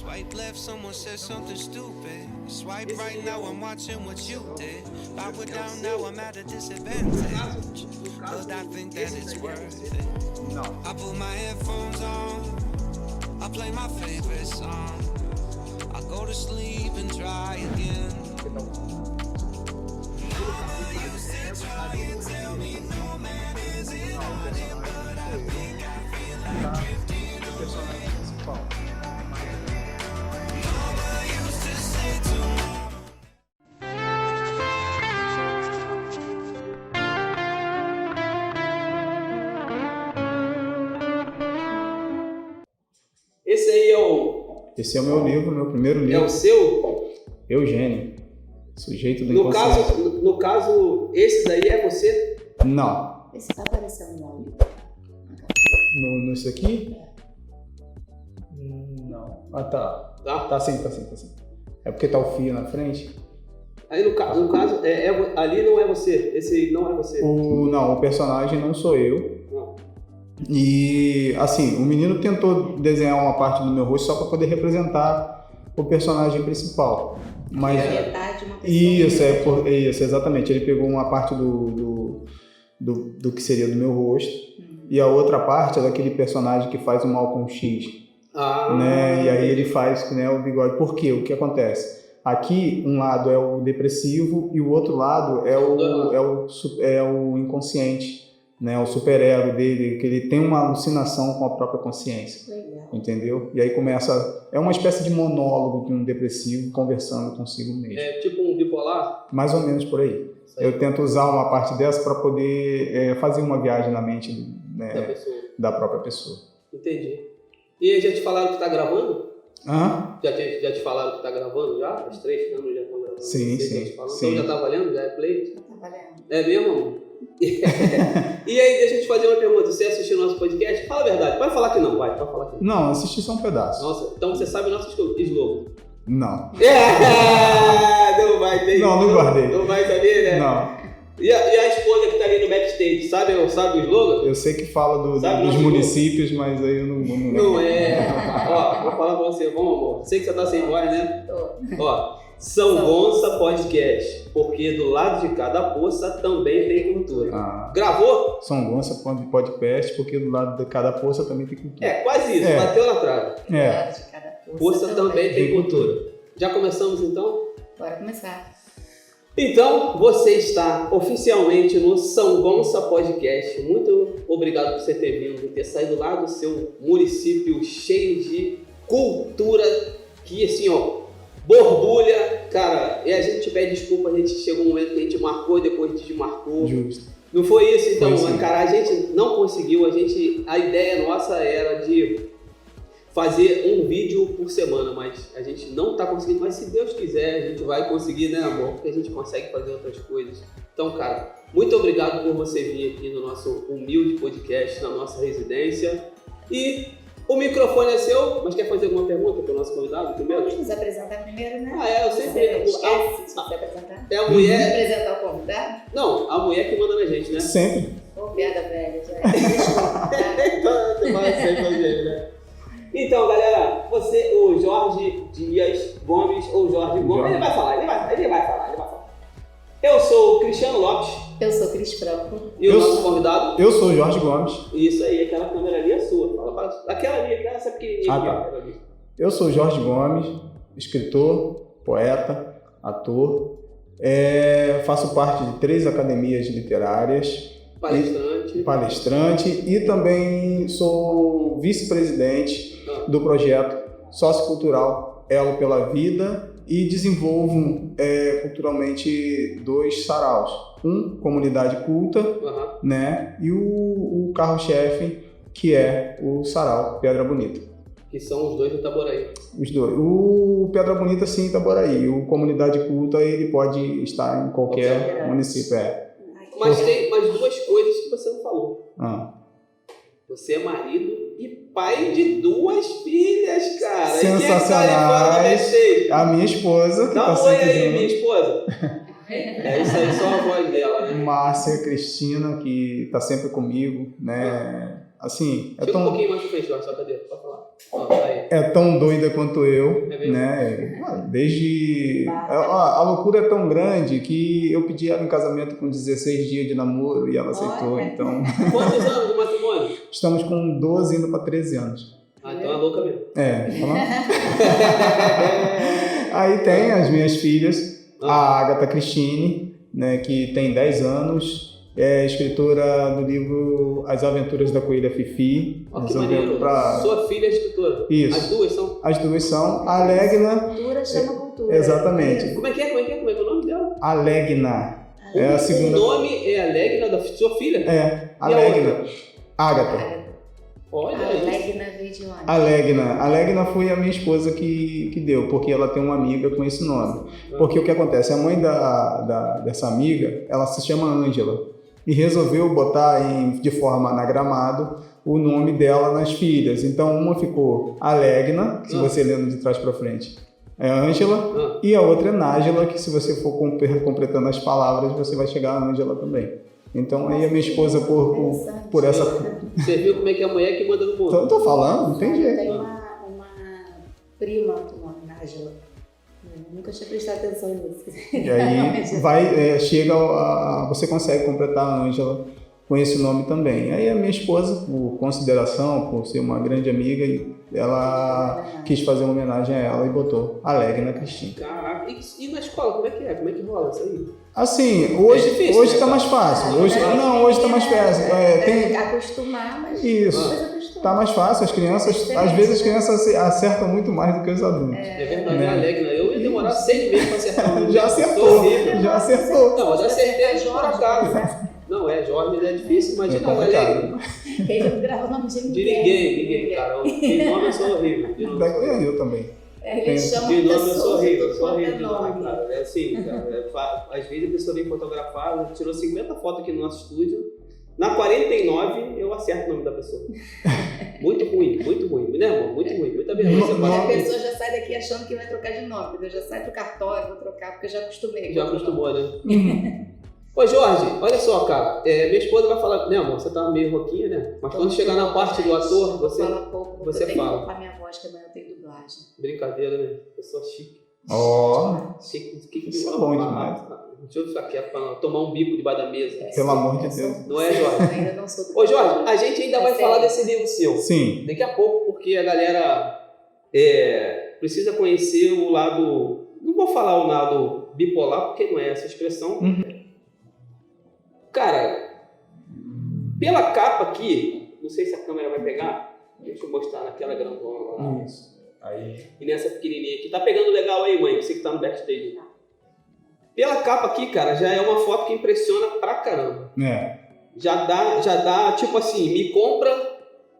Swipe left, someone said something stupid. Swipe right now, I'm watching what you did. If I were down now, I'm at a disadvantage. But I think that it's worth it. I put my headphones on, I play my favorite song. I go to sleep and try again. Mama used to try and tell me no man is in on it, but I think I feel like drifting away. Mama used to say tomorrow. Esse aí é o... Esse é o meu livro, meu primeiro livro. É o seu? Eugênio, sujeito do No inconsciente. caso, esse daí é você? Não. Esse tá aparecendo no áudio. Nisso aqui? Não. Ah, tá. Tá. Tá sim. É porque tá o fio na frente? Aí no caso ali não é você. Esse não é você. Não, o personagem não sou eu. Não. E, assim, o menino tentou desenhar uma parte do meu rosto só para poder representar o personagem principal. Mas Metade uma pessoa. Isso, exatamente. Ele pegou uma parte do que seria do meu rosto e a outra parte é daquele personagem que faz o Malcolm X. Né? E aí ele faz, né, o bigode. Por quê? O que acontece? Aqui, um lado é o depressivo e o outro lado é o inconsciente. Né, o superego dele, que ele tem uma alucinação com a própria consciência. Legal. Entendeu? E aí começa... É uma espécie de monólogo de um depressivo conversando consigo mesmo. É tipo um bipolar? Mais ou menos por aí. Eu tento usar uma parte dessa para poder fazer uma viagem na mente, né, da própria pessoa. Entendi. E aí, já te falaram que tá gravando? Hã? Já te falaram que tá gravando já? As 3 câmeras já estão gravando? Sim. Então já tá valendo? Já é play? Já tá valendo. É mesmo, amor? E aí, deixa eu te fazer uma pergunta. Você assistiu o nosso podcast? Fala a verdade. Pode falar que não, vai. Pode falar que não. Não, assisti só um pedaço. Nossa, então você sabe o nosso slogan? Não. Não vai ter. Não guardei. Não vai saber, né? Não. E a esposa que tá ali no backstage, sabe o slogan? Eu sei que fala dos municípios, mas aí eu não lembro. Não é. Ó, vou falar pra você. Vamos, amor. Sei que você tá sem voz, né? Ó, São Gonça Podcast, porque do lado de cada poça também tem cultura. Gravou? São Gonça Podcast, porque do lado de cada poça também tem cultura. É, quase isso. Bateu na trave. Do lado de cada Poça também tem cultura. Já começamos então? Bora começar. Então, você está oficialmente no São Gonça Podcast. Muito obrigado por você ter vindo, ter saído lá do seu município cheio de cultura, que assim, ó, borbulha. Cara, e a gente pede desculpa, a gente chegou um momento que a gente marcou e depois desmarcou. Justo. Não foi isso, então, foi cara, a gente não conseguiu, a ideia nossa era de fazer um vídeo por semana, mas a gente não tá conseguindo, mas se Deus quiser, a gente vai conseguir, né, amor? Porque a gente consegue fazer outras coisas. Então, cara, muito obrigado por você vir aqui no nosso humilde podcast, na nossa residência. E o microfone é seu, mas quer fazer alguma pergunta para o nosso convidado primeiro? Vamos nos apresentar primeiro, né? Eu sempre... Você esquece de se apresentar? É a mulher... Apresentar o convidado? Não, a mulher que manda na gente, né? Sempre. Ô, piada velha, já é. Desculpa, tá? Então, vai sempre fazer, né? Então, galera, o Jorge Dias Gomes, ou Jorge Gomes, ele vai falar. Eu sou o Cristiano Lopes. Eu sou Cris Franco. E o nosso convidado? Eu sou o Jorge Gomes. Isso aí, aquela câmera ali é sua. Aquela ali, essa pequenininha aqui. Eu sou o Jorge Gomes, escritor, poeta, ator. Faço parte de 3 academias literárias. Palestrante e também sou vice-presidente do projeto sociocultural Elo pela Vida e desenvolvo culturalmente 2 saraus. Comunidade culta, né? E o carro-chefe, que é o sarau Pedra Bonita. Que são os 2 do Itaboraí. Os 2. O Pedra Bonita, sim, Itaboraí. O comunidade culta, ele pode estar em qualquer município. Mas tem mais 2 coisas que você não falou. Você é marido e pai de 2 filhas, cara. Sensacionais. A minha esposa, que tá sempre aí, junto. minha esposa. É isso aí, só a voz dela, né? Márcia Cristina, que tá sempre comigo, né? assim, Chega um pouquinho mais pra frente, só cadê? Pode falar. É tão doida quanto eu, É mesmo? né? Desde... A loucura é tão grande que eu pedi ela em casamento com 16 dias de namoro e ela aceitou, então... Quantos anos de matrimônio? Estamos com 12 indo para 13 anos. Ah, então é louca mesmo. Aí tem as minhas filhas, a Agatha Christine, né, que tem 10 anos, é escritora do livro As Aventuras da Coelha Fifi. Ó, que maneiro. Sua filha é escritora? Isso. As duas são? As duas são. A Legna... Cultura chama cultura. Exatamente. Como é que é o nome dela? A Legna. É a segunda... O nome é a Legna da sua filha? É, a Legna. Agatha. Olha a isso. Legna veio de onde? A Legna foi a minha esposa que deu, porque ela tem uma amiga com esse nome. Porque o que acontece, a mãe dessa amiga, ela se chama Ângela, e resolveu botar de forma anagramado o nome dela nas filhas. Então uma ficou a Legna, que se você lendo de trás para frente é Ângela, e a outra é Nájila, que se você for completando as palavras, você vai chegar a Ângela também. Então aí a minha esposa por essa... Você viu como é que é a mulher que manda no mundo? Então, eu tô falando, não tem jeito. Tem uma prima do nome, Nájila. Nunca tinha prestado atenção nisso. E aí você consegue completar a Ângela com esse nome também. Aí a minha esposa, por consideração, por ser uma grande amiga, ela quis fazer uma homenagem a ela e botou a Legna Christine. Caraca, e na escola, como é que é? Como é que rola isso aí? Assim, hoje tá mais fácil. Hoje tá mais fácil. Acostumar, mas isso. Tá mais fácil. Às vezes as crianças acertam muito mais do que os adultos. É verdade, a Legna. Eu ia demorar 6 meses pra acertar o nome. Já acertou. Não, mas acertei por acaso. Não, Jorge é difícil, imagina a Legna. Ele não grava o nome de ninguém, cara. De nome eu sou horrível. Eu também. Ele chama de nome eu sou horrível, de nome, cara. É assim, cara, às vezes a pessoa vem fotografar, tirou 50 fotos aqui no nosso estúdio. Na 49 eu acerto o nome da pessoa. Muito ruim, né, amor? Muito ruim, muita vergonha. A pessoa já sai daqui achando que vai trocar de nome, eu já saio pro cartório, vou trocar, porque eu já acostumei. Já acostumou, né? Ô Jorge, olha só, cara, minha esposa vai falar, né, amor, você tá meio roquinha, né? Mas quando chegar na parte do ator, você fala. Eu tenho que minha voz, que amanhã eu tenho dublagem. Brincadeira, né? Pessoa chique. Chique. Isso é bom demais. Deixa eu ficar quieto pra tomar um bico debaixo da mesa. Pelo amor de Deus. Não é, Jorge? Ainda não sou. Ô Jorge, a gente ainda vai falar desse livro seu. Sim. Daqui a pouco, porque a galera precisa conhecer o lado... Não vou falar o lado bipolar, porque não é essa expressão. Cara, pela capa aqui, não sei se a câmera vai pegar, deixa eu mostrar naquela grandona lá. Isso. Aí. E nessa pequenininha aqui. Tá pegando legal aí, mãe, você que tá no backstage. Pela capa aqui, cara, já é uma foto que impressiona pra caramba. Já dá, tipo assim, me compra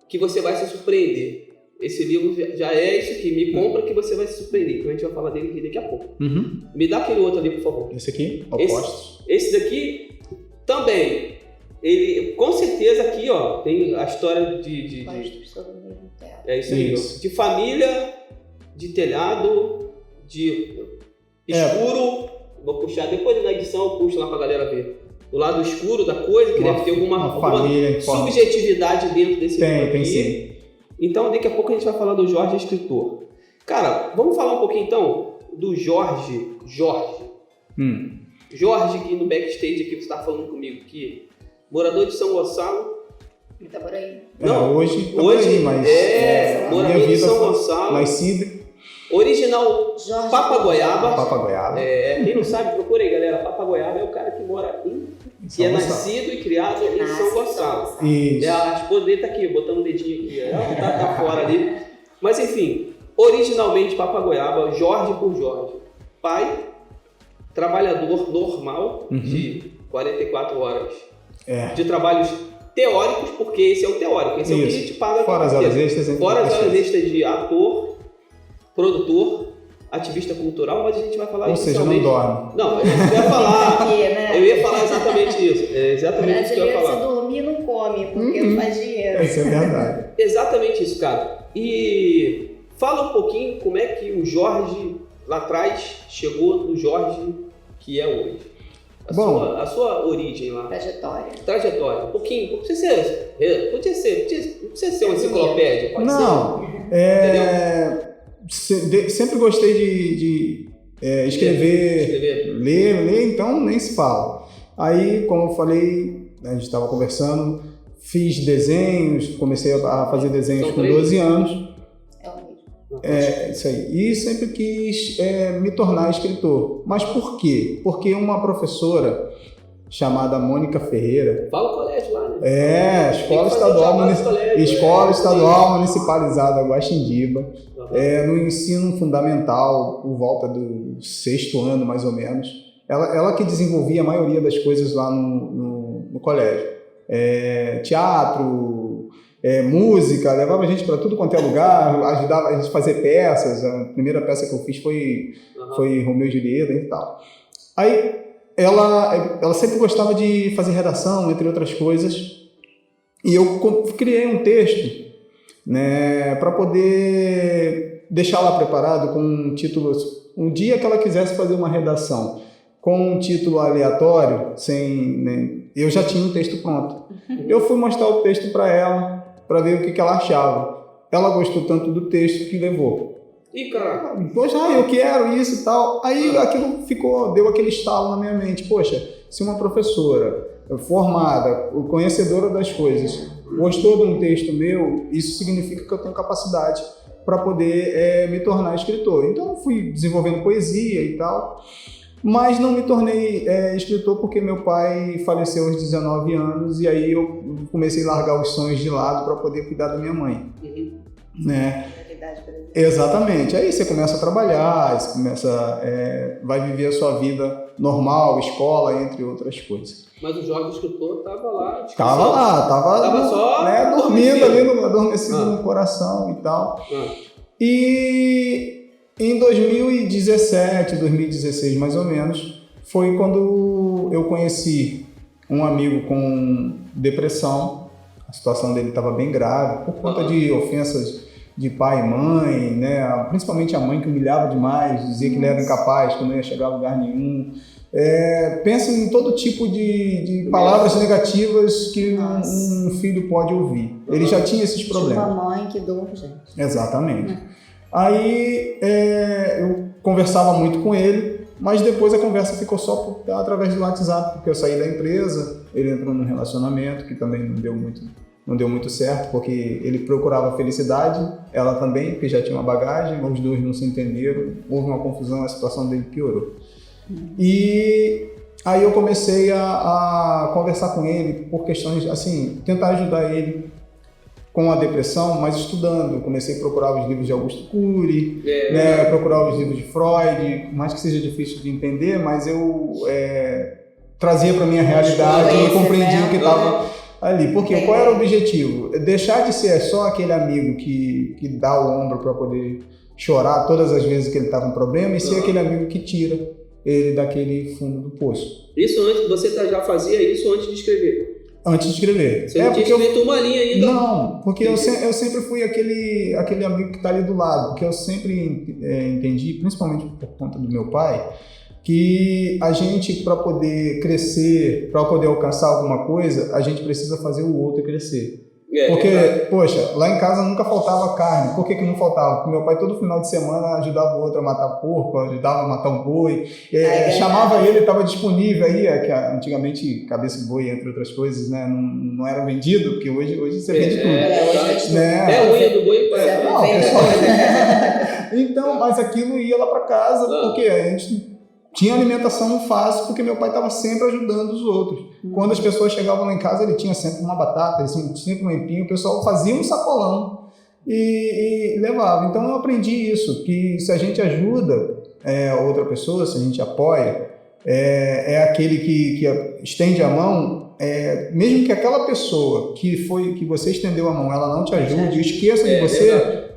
que você vai se surpreender. Esse livro já é isso aqui, me compra que você vai se surpreender, que a gente vai falar dele aqui daqui a pouco. Me dá aquele outro ali, por favor. Esse aqui? Opostos. Esse daqui também. Ele, com certeza aqui, ó, tem a história de é isso aí. De família, de telhado, de escuro. Vou puxar, depois na edição eu puxo lá pra galera ver. O lado escuro da coisa, que deve ter alguma subjetividade dentro desse livro aqui. Tem sim. Então, daqui a pouco a gente vai falar do Jorge, escritor. Cara, vamos falar um pouquinho então do Jorge. Jorge, que no backstage aqui você tá falando comigo, que morador de São Gonçalo. Itaboraí. Não, hoje Itaboraí, mas morador de São Gonçalo. Nascido. Original Jorge Papagoiaba. Quem não sabe, procura aí, galera. Papagoiaba é o cara que mora que é nascido e criado em São Gonçalo. A esposa dele tá aqui, botando o dedinho aqui. Ela tá fora ali. Mas enfim, originalmente Papagoiaba, Jorge por Jorge. Pai, trabalhador normal de 44 horas de trabalhos teóricos, porque esse é o teórico. Esse é o que a gente paga. Fora as horas extras. Fora as horas extras de ator, produtor, ativista cultural, mas a gente vai falar isso. Ou seja, não dorme. Não, eu ia falar. Eu ia falar exatamente isso. É exatamente isso que eu ia falar. Se dormir, não come, porque não faz dinheiro. Isso é verdade. Exatamente isso, cara. E fala um pouquinho como é que o Jorge lá atrás chegou no Jorge que é hoje. a sua origem lá. Trajetória. Um pouquinho. Não precisa ser uma enciclopédia. Pode ser. Sempre gostei de escrever, ler, então nem se fala. Aí, como eu falei, a gente estava conversando, fiz desenhos, comecei a fazer desenhos com 12 anos. Isso aí. E sempre quis me tornar escritor. Mas por quê? Porque uma professora chamada Mônica Ferreira... Fala o colégio lá, né? Escola Estadual Municipalizada Guaxindiba. No ensino fundamental, por volta do 6º ano, mais ou menos. Ela que desenvolvia a maioria das coisas lá no colégio. Teatro, música, levava a gente para tudo quanto é lugar, ajudava a gente a fazer peças. A primeira peça que eu fiz foi Romeu e Julieta e tal. Aí ela sempre gostava de fazer redação, entre outras coisas, e eu criei um texto, né, para poder deixar lá preparado com um título. Um dia que ela quisesse fazer uma redação com um título aleatório, eu já tinha um texto pronto. Eu fui mostrar o texto para ela, para ver o que ela achava. Ela gostou tanto do texto que levou. E cara, poxa, eu quero isso e tal. Aí aquilo deu aquele estalo na minha mente. Poxa, se uma professora formada, conhecedora das coisas, gostou de um texto meu, isso significa que eu tenho capacidade para poder me tornar escritor. Então eu fui desenvolvendo poesia e tal. Mas não me tornei escritor porque meu pai faleceu aos 19 anos e aí eu comecei a largar os sonhos de lado para poder cuidar da minha mãe. Né? Exatamente. Aí você começa a trabalhar, você vai viver a sua vida normal, escola, entre outras coisas. Mas o jovem escritor estava lá. Tava só dormindo ali, adormecido no coração e tal. E em 2017, 2016 mais ou menos, foi quando eu conheci um amigo com depressão. A situação dele estava bem grave, por conta de ofensas de pai e mãe, né? Principalmente a mãe que humilhava demais, dizia que ele era incapaz, que não ia chegar a lugar nenhum. Pensa em todo tipo de palavras negativas que um filho pode ouvir. Ele já tinha esses problemas. Uma mãe que doa, gente. Exatamente. Aí eu conversava muito com ele, mas depois a conversa ficou só através do WhatsApp, porque eu saí da empresa, ele entrou num relacionamento que também não deu muito certo, porque ele procurava felicidade, ela também, porque já tinha uma bagagem, os dois não se entenderam, houve uma confusão, a situação dele piorou. E aí eu comecei a conversar com ele por questões, assim, tentar ajudar ele com a depressão, mas estudando. Eu comecei a procurar os livros de Augusto Cury, procurar os livros de Freud, por mais que seja difícil de entender, mas eu trazia para a minha realidade e compreendia o que estava ali. Porque qual era o objetivo? Deixar de ser só aquele amigo que dá o ombro para poder chorar todas as vezes que ele estava em problema, e ser aquele amigo que tira ele daquele fundo do poço. Isso antes, você já fazia isso antes de escrever? Antes de escrever. Você não tinha escrito uma linha ainda? Não, porque eu sempre fui aquele amigo que está ali do lado, porque eu sempre entendi, principalmente por conta do meu pai, que a gente, para poder crescer, para poder alcançar alguma coisa, a gente precisa fazer o outro crescer. Porque, poxa, lá em casa nunca faltava carne. Por que não faltava? Porque meu pai todo final de semana ajudava o outro a matar porco, ajudava a matar um boi, chamava ele, estava disponível aí, que antigamente cabeça de boi, entre outras coisas, né, não era vendido, porque hoje você vende tudo. A unha do boi Então, mas aquilo ia lá para casa, porque a gente tinha alimentação fácil, porque meu pai estava sempre ajudando os outros. Quando as pessoas chegavam lá em casa, ele tinha sempre uma batata, sempre um empinho, o pessoal fazia um sacolão e levava. Então eu aprendi isso, que se a gente ajuda outra pessoa, se a gente apoia, aquele que estende a mão, mesmo que aquela pessoa que você estendeu a mão, ela não te ajude, esqueça de você,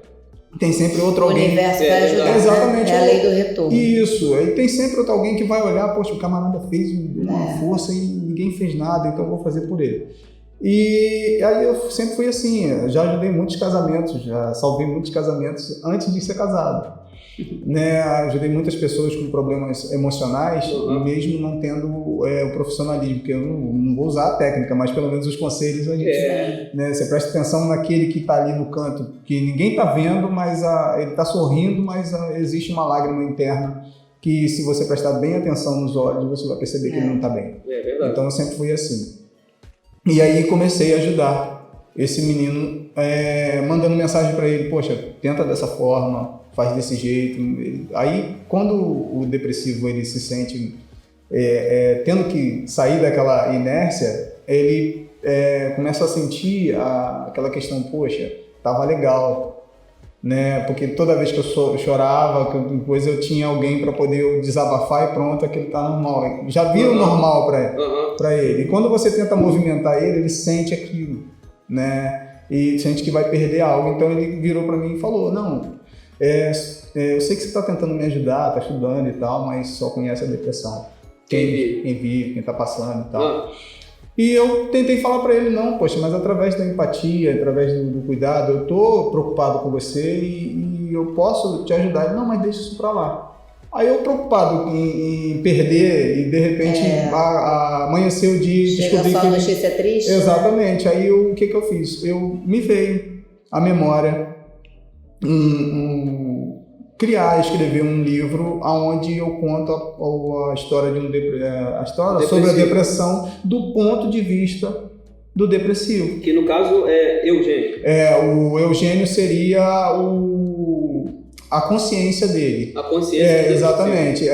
tem sempre outro alguém. O universo vai ajudar. Exatamente. É a lei do retorno. Isso. Aí tem sempre outro alguém que vai olhar, poxa, o camarada fez uma força e ninguém fez nada, então eu vou fazer por ele. E aí eu sempre fui assim, já ajudei muitos casamentos, já salvei muitos casamentos antes de ser casado. Né? Ajudei muitas pessoas com problemas emocionais e mesmo não tendo o profissionalismo, porque eu não vou usar a técnica, mas pelo menos os conselhos a gente... Né, você presta atenção naquele que está ali no canto, que ninguém está vendo, mas ele está sorrindo, mas existe uma lágrima interna que, se você prestar bem atenção nos olhos, você vai perceber que ele não está bem. É verdade. Então eu sempre fui assim. E aí comecei a ajudar esse menino, mandando mensagem para ele: poxa, tenta dessa forma, faz desse jeito. Aí quando o depressivo ele se sente tendo que sair daquela inércia, ele começa a sentir aquela questão: poxa, tava legal, né? Porque toda vez que eu chorava, depois eu tinha alguém para poder desabafar e pronto, aquilo tá normal. Já vira o normal para ele. E quando você tenta movimentar ele sente aquilo, né? E sente que vai perder algo. Então ele virou para mim e falou: não, eu sei que você está tentando me ajudar, está estudando e tal, mas só conhece a depressão. Quem vive, quem está passando e tal. E eu tentei falar para ele: não, poxa, mas através da empatia, através do cuidado, eu tô preocupado com você e eu posso te ajudar. Ele: não, mas deixa isso para lá. Aí eu preocupado em perder e de repente amanheceu o dia e descobri só que... notícia triste. Exatamente. Aí o que eu fiz? Me veio à memória escrever um livro onde eu conto a história sobre a depressão do ponto de vista do depressivo. Que no caso é Eugênio. O Eugênio seria a consciência dele. A consciência. Exatamente.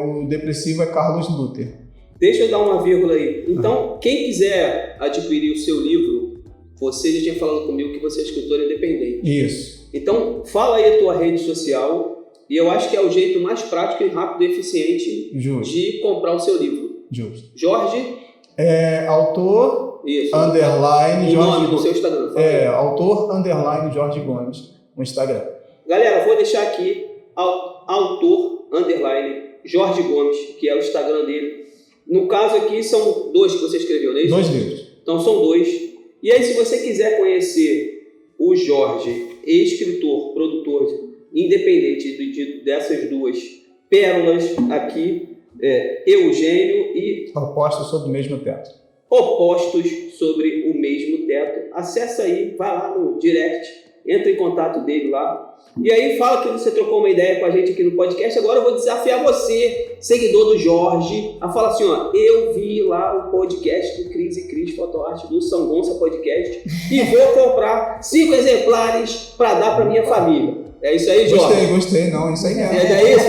O depressivo é Carlos Luther. Deixa eu dar uma vírgula aí. Então, quem quiser adquirir o seu livro, você já tinha falado comigo que você é escritor independente. Isso. Então, fala aí a tua rede social, e eu acho que é o jeito mais prático e rápido e eficiente de comprar o seu livro. Justo. Jorge? Autor, isso, underline, o Jorge nome do seu Instagram. Autor, underline, Jorge Gomes, no Instagram. Galera, vou deixar aqui autor, underline, Jorge Gomes, que é o Instagram dele. No caso aqui, são 2 que você escreveu, não é isso? 2 livros. Então são 2. E aí, se você quiser conhecer o Jorge, escritor, produtor, independente dessas 2 pérolas aqui, Eugênio e... Opostos sobre o mesmo teto. Opostos sobre o mesmo teto. Acessa aí, vai lá no direct, entra em contato dele lá. E aí fala que você trocou uma ideia com a gente aqui no podcast. Agora eu vou desafiar você, seguidor do Jorge, a falar assim: eu vi lá o podcast do Cris e Cris Fotoarte, do São Gonça Podcast, e vou comprar 5 exemplares para dar para minha família. É isso aí, Jorge? Gostei, não, isso aí mesmo. É isso?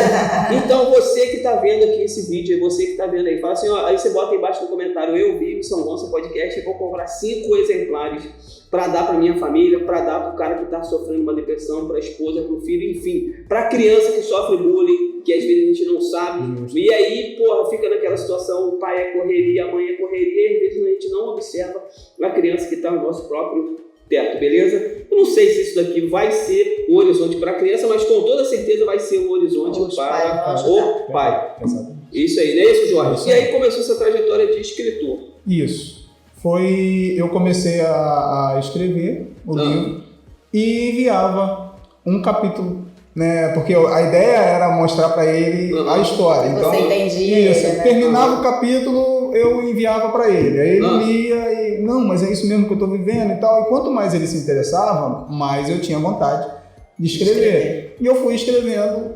Então você que está vendo aqui esse vídeo, você que está vendo aí, fala assim, aí você bota aí embaixo no comentário: eu vi o São Gonça Podcast e vou comprar 5 exemplares para dar para minha família, para dar para o cara que está sofrendo uma depressão, para a esposa, para o filho, enfim, para a criança que sofre bullying, que às vezes a gente não sabe. E aí, fica naquela situação: o pai é correria, a mãe é correria, e às vezes a gente não observa a criança que está no nosso próprio teto, beleza? Eu não sei se isso daqui vai ser um horizonte para a criança, mas com toda certeza vai ser um horizonte para o pai. Exatamente. Isso aí, não é isso, Jorge? E aí começou essa trajetória de escritor. Isso. Eu comecei a escrever o livro e enviava um capítulo, né? Porque a ideia era mostrar para ele a história. Então, você entendia isso. Ele, né? Terminava o capítulo, eu enviava para ele. Aí ele lia e, não, mas é isso mesmo que eu estou vivendo e tal. E quanto mais ele se interessava, mais eu tinha vontade de escrever. E eu fui escrevendo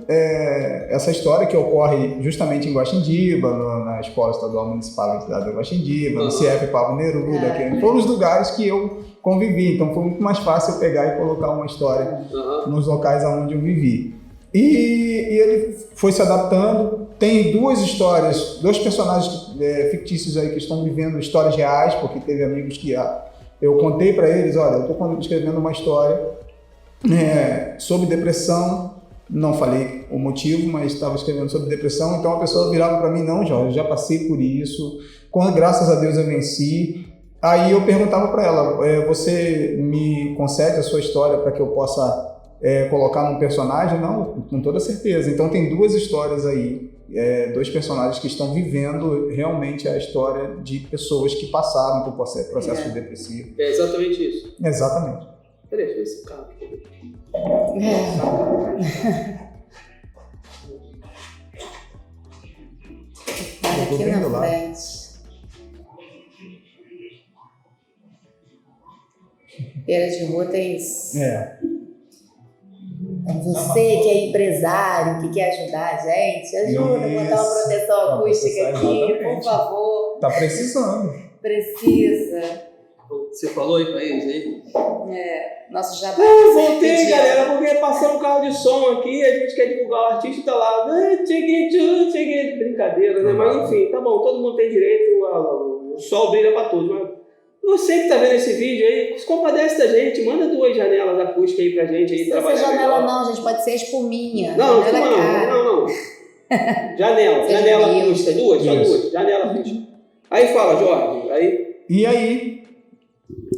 essa história que ocorre justamente em Guaxindiba, na Escola Estadual Municipal de Guaxindiba, no CIEP Pablo Neruda, que foram os lugares que eu convivi. Então foi muito mais fácil eu pegar e colocar uma história nos locais onde eu vivi. E ele foi se adaptando. Tem 2 histórias, 2 personagens fictícios aí que estão vivendo histórias reais, porque teve amigos que eu contei para eles: olha, eu estou escrevendo uma história sobre depressão. Não falei o motivo, mas estava escrevendo sobre depressão. Então a pessoa virava para mim: não, Jorge, eu já passei por isso, graças a Deus eu venci. Aí eu perguntava para ela: você me concede a sua história para que eu possa colocar num personagem? Não, com toda certeza. Então tem 2 histórias aí, 2 personagens que estão vivendo realmente a história de pessoas que passaram por processo depressivo. É exatamente isso. Exatamente. Peraí, deixa eu ver esse carro aqui. tô aqui vendo na lá. frente. Beira de rua tem isso. Você que é empresário, que quer ajudar a gente, ajuda a botar uma proteção acústica aqui, por favor. Tá precisando. Precisa. Você falou aí pra eles aí? Nosso jabá. Voltei, galera, porque passando um carro de som aqui, a gente quer divulgar o artista, tá lá. Brincadeira, né? Mas enfim, tá bom, todo mundo tem direito, o sol brilha pra todos. Mas você que tá vendo esse vídeo aí, se compadece da gente, manda 2 janelas acústicas aí pra gente aí. Não precisa ser janela não, gente, pode ser espuminha. Não. Janela acústica, 2, só 2, janela acústica. Aí fala, Jorge, aí... E aí,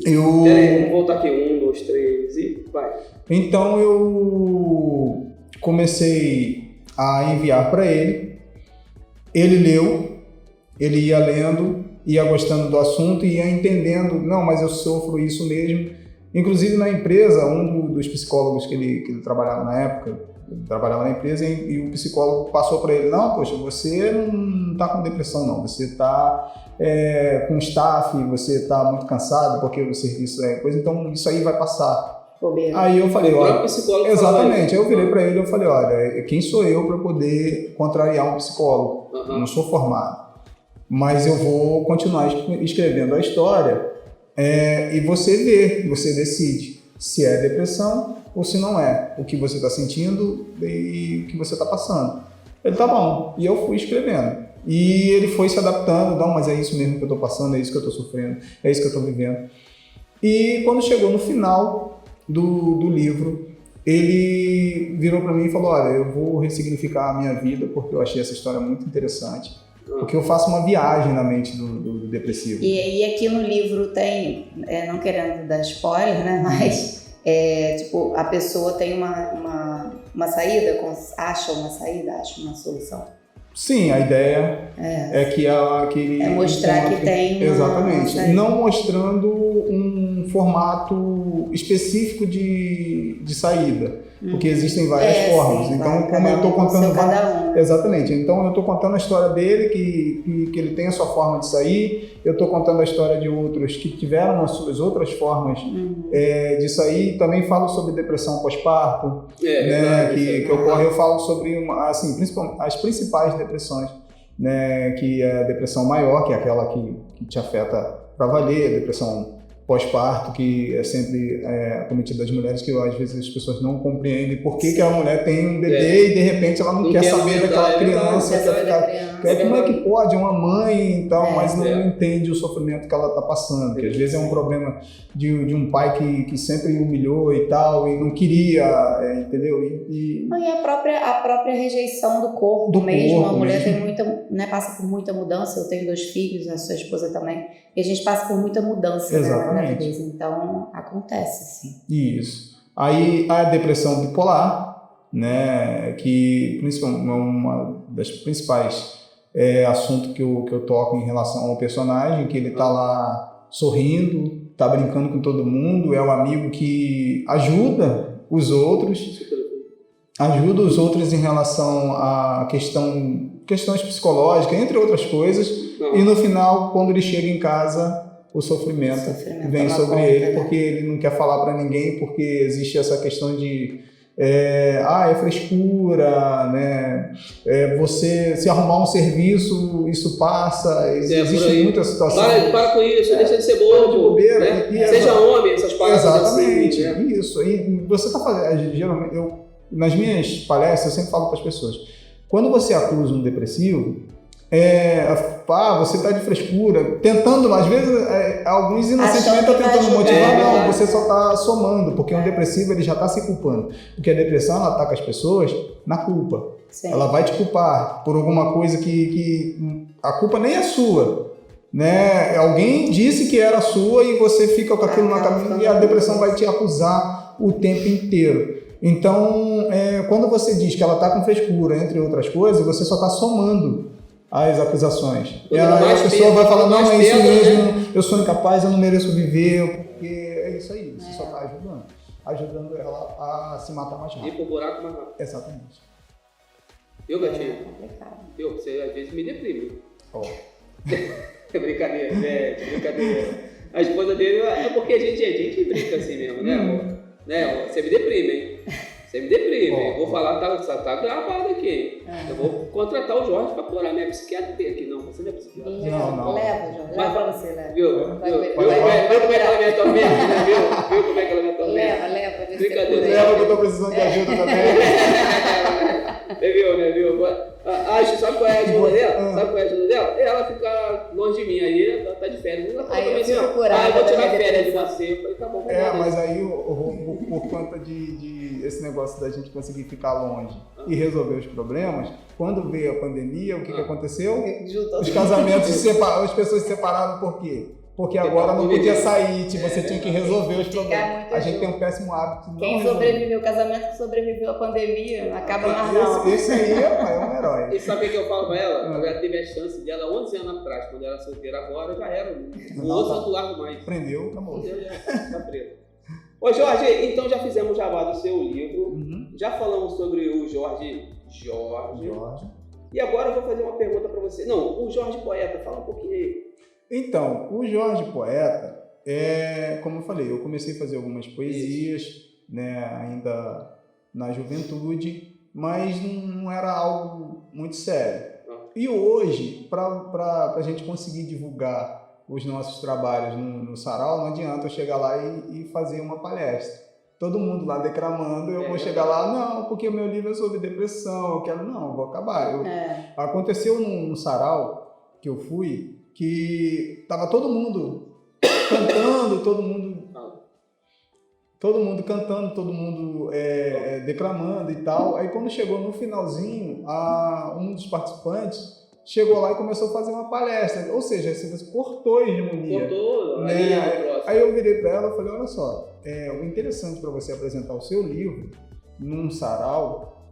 Peraí, vamos voltar aqui, 1, 2, 3 e vai. Então eu comecei a enviar para ele, ele leu, ele ia lendo, ia gostando do assunto e ia entendendo, não, mas eu sofro isso mesmo. Inclusive na empresa, um dos psicólogos que ele trabalhava na época, ele trabalhava na empresa e o psicólogo passou para ele, não, poxa, você não está com depressão não, você está com staff, você está muito cansado porque o serviço é coisa, então isso aí vai passar. Aí eu falei, olha, exatamente, aí eu virei para ele e falei, olha, quem sou eu para poder contrariar um psicólogo? Eu não sou formado, mas eu vou continuar escrevendo a história e você decide se é depressão ou se não é, o que você está sentindo e o que você está passando. Ele, tá bom, e eu fui escrevendo. E ele foi se adaptando, não, mas é isso mesmo que eu estou passando, é isso que eu estou sofrendo, é isso que eu estou vivendo. E quando chegou no final do livro, ele virou para mim e falou, olha, eu vou ressignificar a minha vida porque eu achei essa história muito interessante, porque eu faço uma viagem na mente do depressivo. E aqui no livro tem, não querendo dar spoiler, né, mas tipo, a pessoa tem uma saída, acha uma solução. Sim, a ideia é que ele mostrar que tem exatamente, não mostrando um formato específico de saída, porque existem várias formas. Sim, então, como eu estou contando cada um. Exatamente. Então eu estou contando a história dele, que ele tem a sua forma de sair. Eu estou contando a história de outros que tiveram as suas outras formas de sair. Também falo sobre depressão pós-parto, né, que ocorre. Eu falo sobre as principais depressões, né, que é a depressão maior, que é aquela que te afeta para valer, a depressão pós-parto, que é sempre acometida das mulheres, que às vezes as pessoas não compreendem por que a mulher tem um bebê e de repente ela não quer saber daquela criança, como é que pode, uma mãe e tal, mas não entende o sofrimento que ela está passando, que às vezes é um problema de um pai que sempre humilhou e tal, e não queria, entendeu? E a própria rejeição do corpo mesmo, a mulher tem muita, né, passa por muita mudança. Eu tenho 2 filhos, a sua esposa também, e a gente passa por muita mudança, né, na gravidez, então acontece, sim. Isso. Aí a depressão bipolar, né, que principalmente é uma das principais assuntos que eu toco em relação ao personagem, que ele tá lá sorrindo, tá brincando com todo mundo, é um amigo que ajuda os outros em relação a questões psicológicas, entre outras coisas, e no final, quando ele chega em casa, o sofrimento vem sobre ele, porque ele não quer falar para ninguém, porque existe essa questão de é frescura, né? Você se arrumar um serviço, isso passa, existe muita situação. Para com isso, deixa de ser bobo, né? Seja homem, essas paradas. Exatamente, assim, né? Isso. E você está fazendo, geralmente, nas minhas palestras, eu sempre falo para as pessoas, quando você acusa um depressivo, você está de frescura, tentando, às vezes, alguns inocentemente estão tentando motivar, não, você só está somando, porque um depressivo ele já está se culpando, porque a depressão ela ataca as pessoas na culpa. Sim. Ela vai te culpar por alguma coisa que a culpa nem é sua, né? Alguém disse que era sua e você fica com aquilo na cabeça e a depressão vai te acusar o tempo inteiro. Então, quando você diz que ela está com frescura, entre outras coisas, você só está somando as acusações. E a pessoa vai falar, não, é isso mesmo, eu sou incapaz, eu não mereço viver, porque é isso aí, você só está ajudando ela a se matar mais rápido. Ir pro buraco mais rápido. Exatamente. Gatinho? Você às vezes me deprime. Oh. Brincadeira, gente, brincadeira. A esposa dele é porque a gente brinca assim mesmo, né, amor? Né, amor? Você me deprime, hein? Você me deprime, hein? Vou falar, tá gravado aqui. Eu vou contratar o Jorge pra pôr a minha psiquiatra aqui. Não, você não é psiquiatra. Não. Leva, Jorge. Leva pra você, leva. Viu como é que ela me atormenta, né? Viu como é que ela me atormenta? Leva. Brincadeira. Leva que eu tô precisando de ajuda também. Viu? Acho, sabe qual é a ajuda dela? Ela fica longe de mim, aí ela tá de férias. Aí eu fico curada. Eu vou tirar férias de você. Eu falei, tá bom. Mas aí, por conta de esse negócio da gente conseguir ficar longe e resolver os problemas, quando veio a pandemia, o que aconteceu? Os casamentos as pessoas se separaram por quê? Porque agora não podia sair, você tinha que resolver os problemas. A gente tem um péssimo hábito. Quem sobreviveu ao casamento, sobreviveu à pandemia, acaba mais não. Esse aí é um herói. E sabe o que eu falo pra ela? Ela teve a chance dela 11 anos atrás, quando ela era solteira, agora já era. O outro não larga mais. Prendeu, acabou. Já preso. Ô Jorge, então já fizemos jabá do seu livro, já falamos sobre o Jorge. E agora eu vou fazer uma pergunta pra você. Não, o Jorge Poeta, fala um pouquinho aí. Então, o Jorge Poeta, como eu falei, eu comecei a fazer algumas poesias, né, ainda na juventude, mas não era algo muito sério. E hoje, para a gente conseguir divulgar os nossos trabalhos no sarau, não adianta eu chegar lá e fazer uma palestra. Todo mundo lá declamando, eu vou chegar lá, não, porque o meu livro é sobre depressão, eu vou acabar. Aconteceu num sarau que eu fui, que tava todo mundo cantando, todo mundo cantando, todo mundo declamando e tal. Aí quando chegou no finalzinho, um dos participantes chegou lá e começou a fazer uma palestra, ou seja, você cortou a hegemonia. Né? Aí eu virei para ela e falei, olha só, o interessante para você apresentar o seu livro num sarau,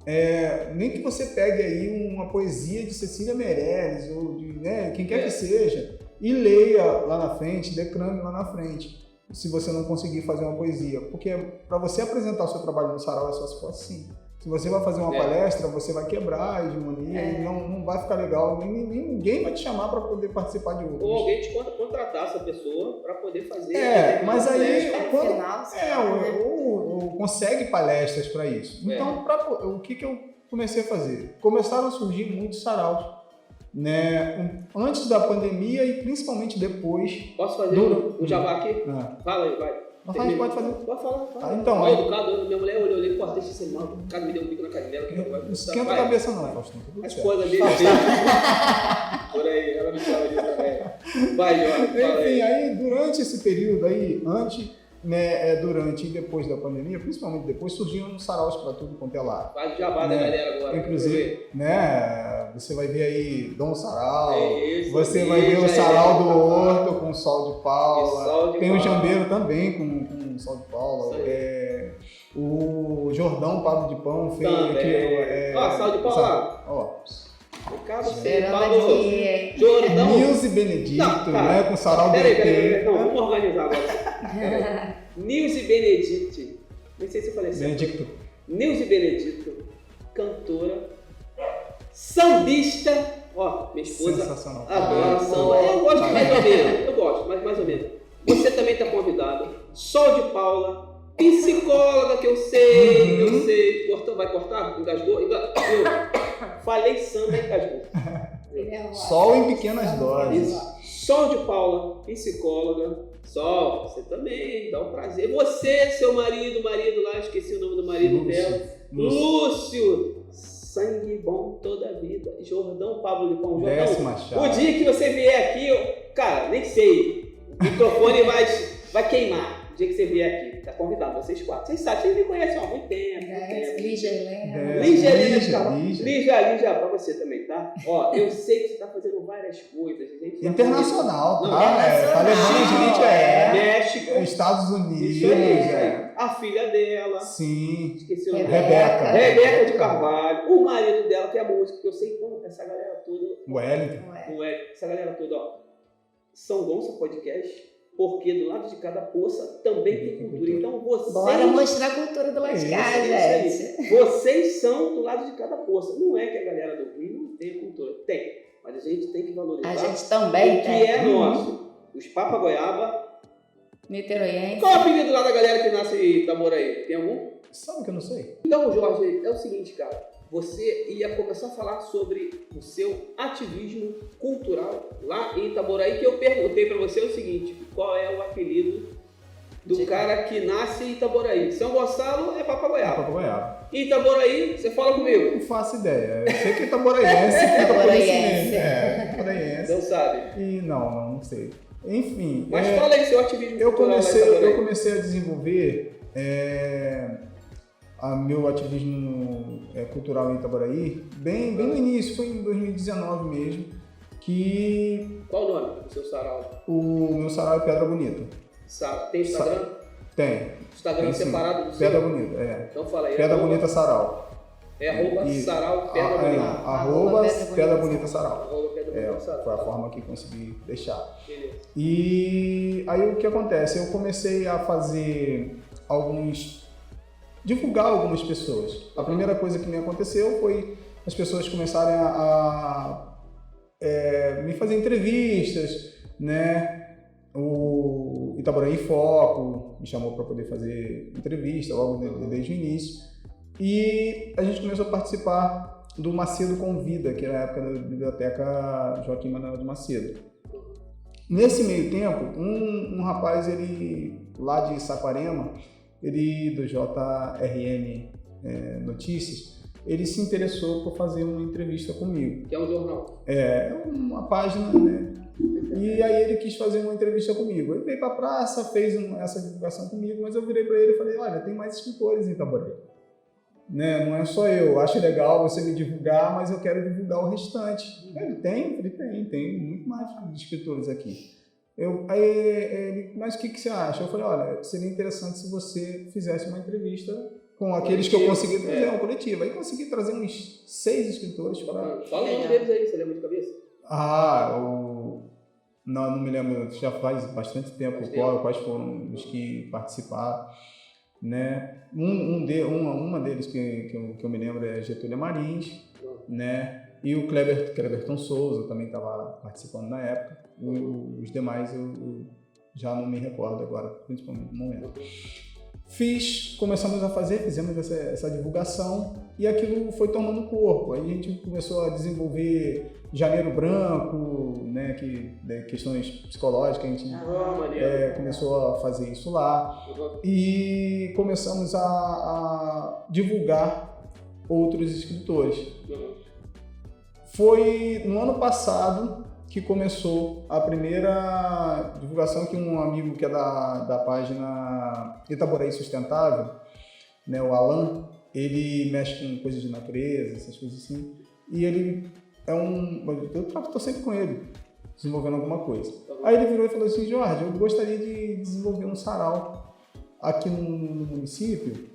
nem que você pegue aí uma poesia de Cecília Meirelles ou de quem quer que seja e leia lá na frente, declame lá na frente, se você não conseguir fazer uma poesia, porque para você apresentar o seu trabalho no sarau é só se for assim. Se você vai fazer uma palestra, você vai quebrar a hegemonia e não vai ficar legal, ninguém vai te chamar para poder participar de outros. Ou alguém te contratar essa pessoa para poder fazer. Mas aí ou consegue palestras para isso. Então, o que eu comecei a fazer? Começaram a surgir muitos saraus, né? Antes da pandemia e principalmente depois. Posso fazer o jabá aqui? Fala aí, vai. Pode fazer. Pode falar. Então, educado, minha mulher olhei, pô, deixa esse mal, o cara me deu um bico na canela. Não esquenta a cabeça não, Faustão. A esposa dele por aí, ela me fala disso também. Vai, Jorge, fala aí. Enfim, aí durante esse período aí, durante e depois da pandemia, principalmente depois, surgiram saraus para tudo quanto é lado. Faz o jabá da galera agora. Inclusive, você vai ver aí Dom Sarau, você vai ver o Sarau do Horto com o Sol de Paula, tem o Jambeiro também com o Sol de Paula, o Jordão Pablo de Pão fez Sol de Paula. O cara Jordão Nilce Benedito, com o Sarau do Horto. Não, vamos organizar agora. Nilce Benedito, não sei se eu falei certo. Nilce Benedito, cantora, sambista, minha esposa adora samba. Eu gosto mais ou menos. Você também está convidado. Sol de Paula, psicóloga que eu sei. Vai cortar? Engasgou? Falei samba, engasgou. Sol em pequenas doses. Sol de Paula, psicóloga. Sol, você também, dá um prazer. Você, seu marido lá, esqueci o nome do marido dela. Lúcio. Sangue bom toda a vida. Jordão Pablo de Pão. Jordão, o dia que você vier aqui, cara, nem sei. O microfone vai queimar. O dia que você vier aqui, tá convidado, vocês quatro. Vocês sabem, vocês me conhecem há muito tempo. Lígia Helena. Lígia, pra você também, tá? Eu sei que você tá fazendo várias coisas. Internacional, tá? Tá levando a gente México. Estados Unidos. Isso aí. A filha dela. Sim. Esqueci o nome. Rebeca de Carvalho. O marido dela, que é músico, que eu sei, essa galera toda. O Wellington. Essa galera toda, São Gonça Podcast. Porque do lado de cada poça também tem cultura. Então vocês... Bora mostrar a cultura do lado de cá, gente. Vocês são do lado de cada poça. Não é que a galera do Rio não tem cultura. Tem. mas a gente tem que valorizar a gente também o que é nosso. Os Papa Goiaba. Niteroiense. Qual é o apelido lá da galera que nasce em Itaboraí? Tem algum? Sabe que eu não sei. Então, Jorge, é o seguinte, cara. Você ia começar a falar sobre o seu ativismo cultural lá em Itaboraí, que eu perguntei pra você o seguinte: qual é o apelido do cara que nasce em Itaboraí? São Gonçalo é Papa Goiaba. Papa Goiaba. E Itaboraí, você fala comigo? Não faço ideia. Eu sei que é Itaboraense. Itaboraense. Não sabe? E não sei. Enfim. Mas fala aí seu ativismo cultural lá em Itaboraí. Eu comecei a desenvolver meu ativismo cultural em Itaboraí bem no início, foi em 2019 mesmo. Qual o nome do seu sarau? O meu sarau é Pedra Bonita. Tem Instagram? Tem. Instagram tem, separado do seu? Pedra Bonita, Então fala aí. Pedra Bonita Sarau. É sarau Pedra Bonita. Arroba Pedra Bonita Sarau. Arroba Pedra Bonita Sarau. Foi a forma que consegui deixar. Beleza. E aí o que acontece? Eu comecei a divulgar algumas pessoas. A primeira coisa que me aconteceu foi as pessoas começarem a me fazer entrevistas, né? O Itaboraí Foco me chamou para poder fazer entrevista logo desde o início. E a gente começou a participar do Macedo Convida, que era a época da Biblioteca Joaquim Manuel de Macedo. Nesse meio tempo, um rapaz, lá de Saquarema, do JRN Notícias, ele se interessou por fazer uma entrevista comigo. Que é um jornal? É uma página, né? E aí ele quis fazer uma entrevista comigo. Ele veio pra praça, fez essa divulgação comigo, mas eu virei para ele e falei: olha, tem mais escritores em Itaboraí. Né? Não é só eu. Acho legal você me divulgar, mas eu quero divulgar o restante. Ele tem muito mais escritores aqui. Mas o que você acha? Eu falei: olha, seria interessante se você fizesse uma entrevista com aqueles que eu consegui fazer uma coletiva. Aí consegui trazer uns 6 escritores para... Fala o nome deles aí, você lembra de cabeça? Não me lembro, já faz bastante tempo quais foram os que participaram, né? Uma deles que eu me lembro é Getúlia Marins, né? E o Cleberton Souza também estava participando na época. Os demais eu já não me recordo agora, principalmente no momento. Fizemos essa divulgação e aquilo foi tomando corpo. Aí a gente começou a desenvolver Janeiro Branco, né, questões psicológicas, a gente começou a fazer isso lá e começamos a divulgar outros escritores. Foi no ano passado que começou a primeira divulgação, que um amigo que é da página Itaboraí Sustentável, né, o Alan, ele mexe com coisas de natureza, essas coisas assim, e ele eu estou sempre com ele, desenvolvendo alguma coisa. Aí ele virou e falou assim: Jorge, eu gostaria de desenvolver um sarau aqui no município,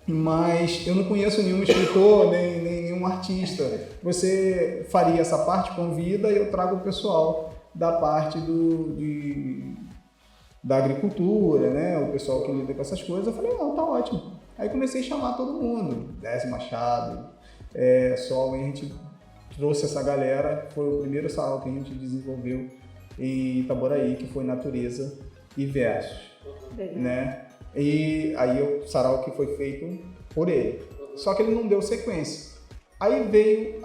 mas eu não conheço nenhum escritor, nem nenhum artista. Você faria essa parte, convida, e eu trago o pessoal da parte da agricultura, né? O pessoal que lida com essas coisas. Eu falei: não, tá ótimo. Aí comecei a chamar todo mundo, Décio Machado, Sol, e a gente trouxe essa galera. Foi o primeiro sarau que a gente desenvolveu em Itaboraí, que foi Natureza e Versos, né? E aí o sarau que foi feito por ele. Só que ele não deu sequência. Aí veio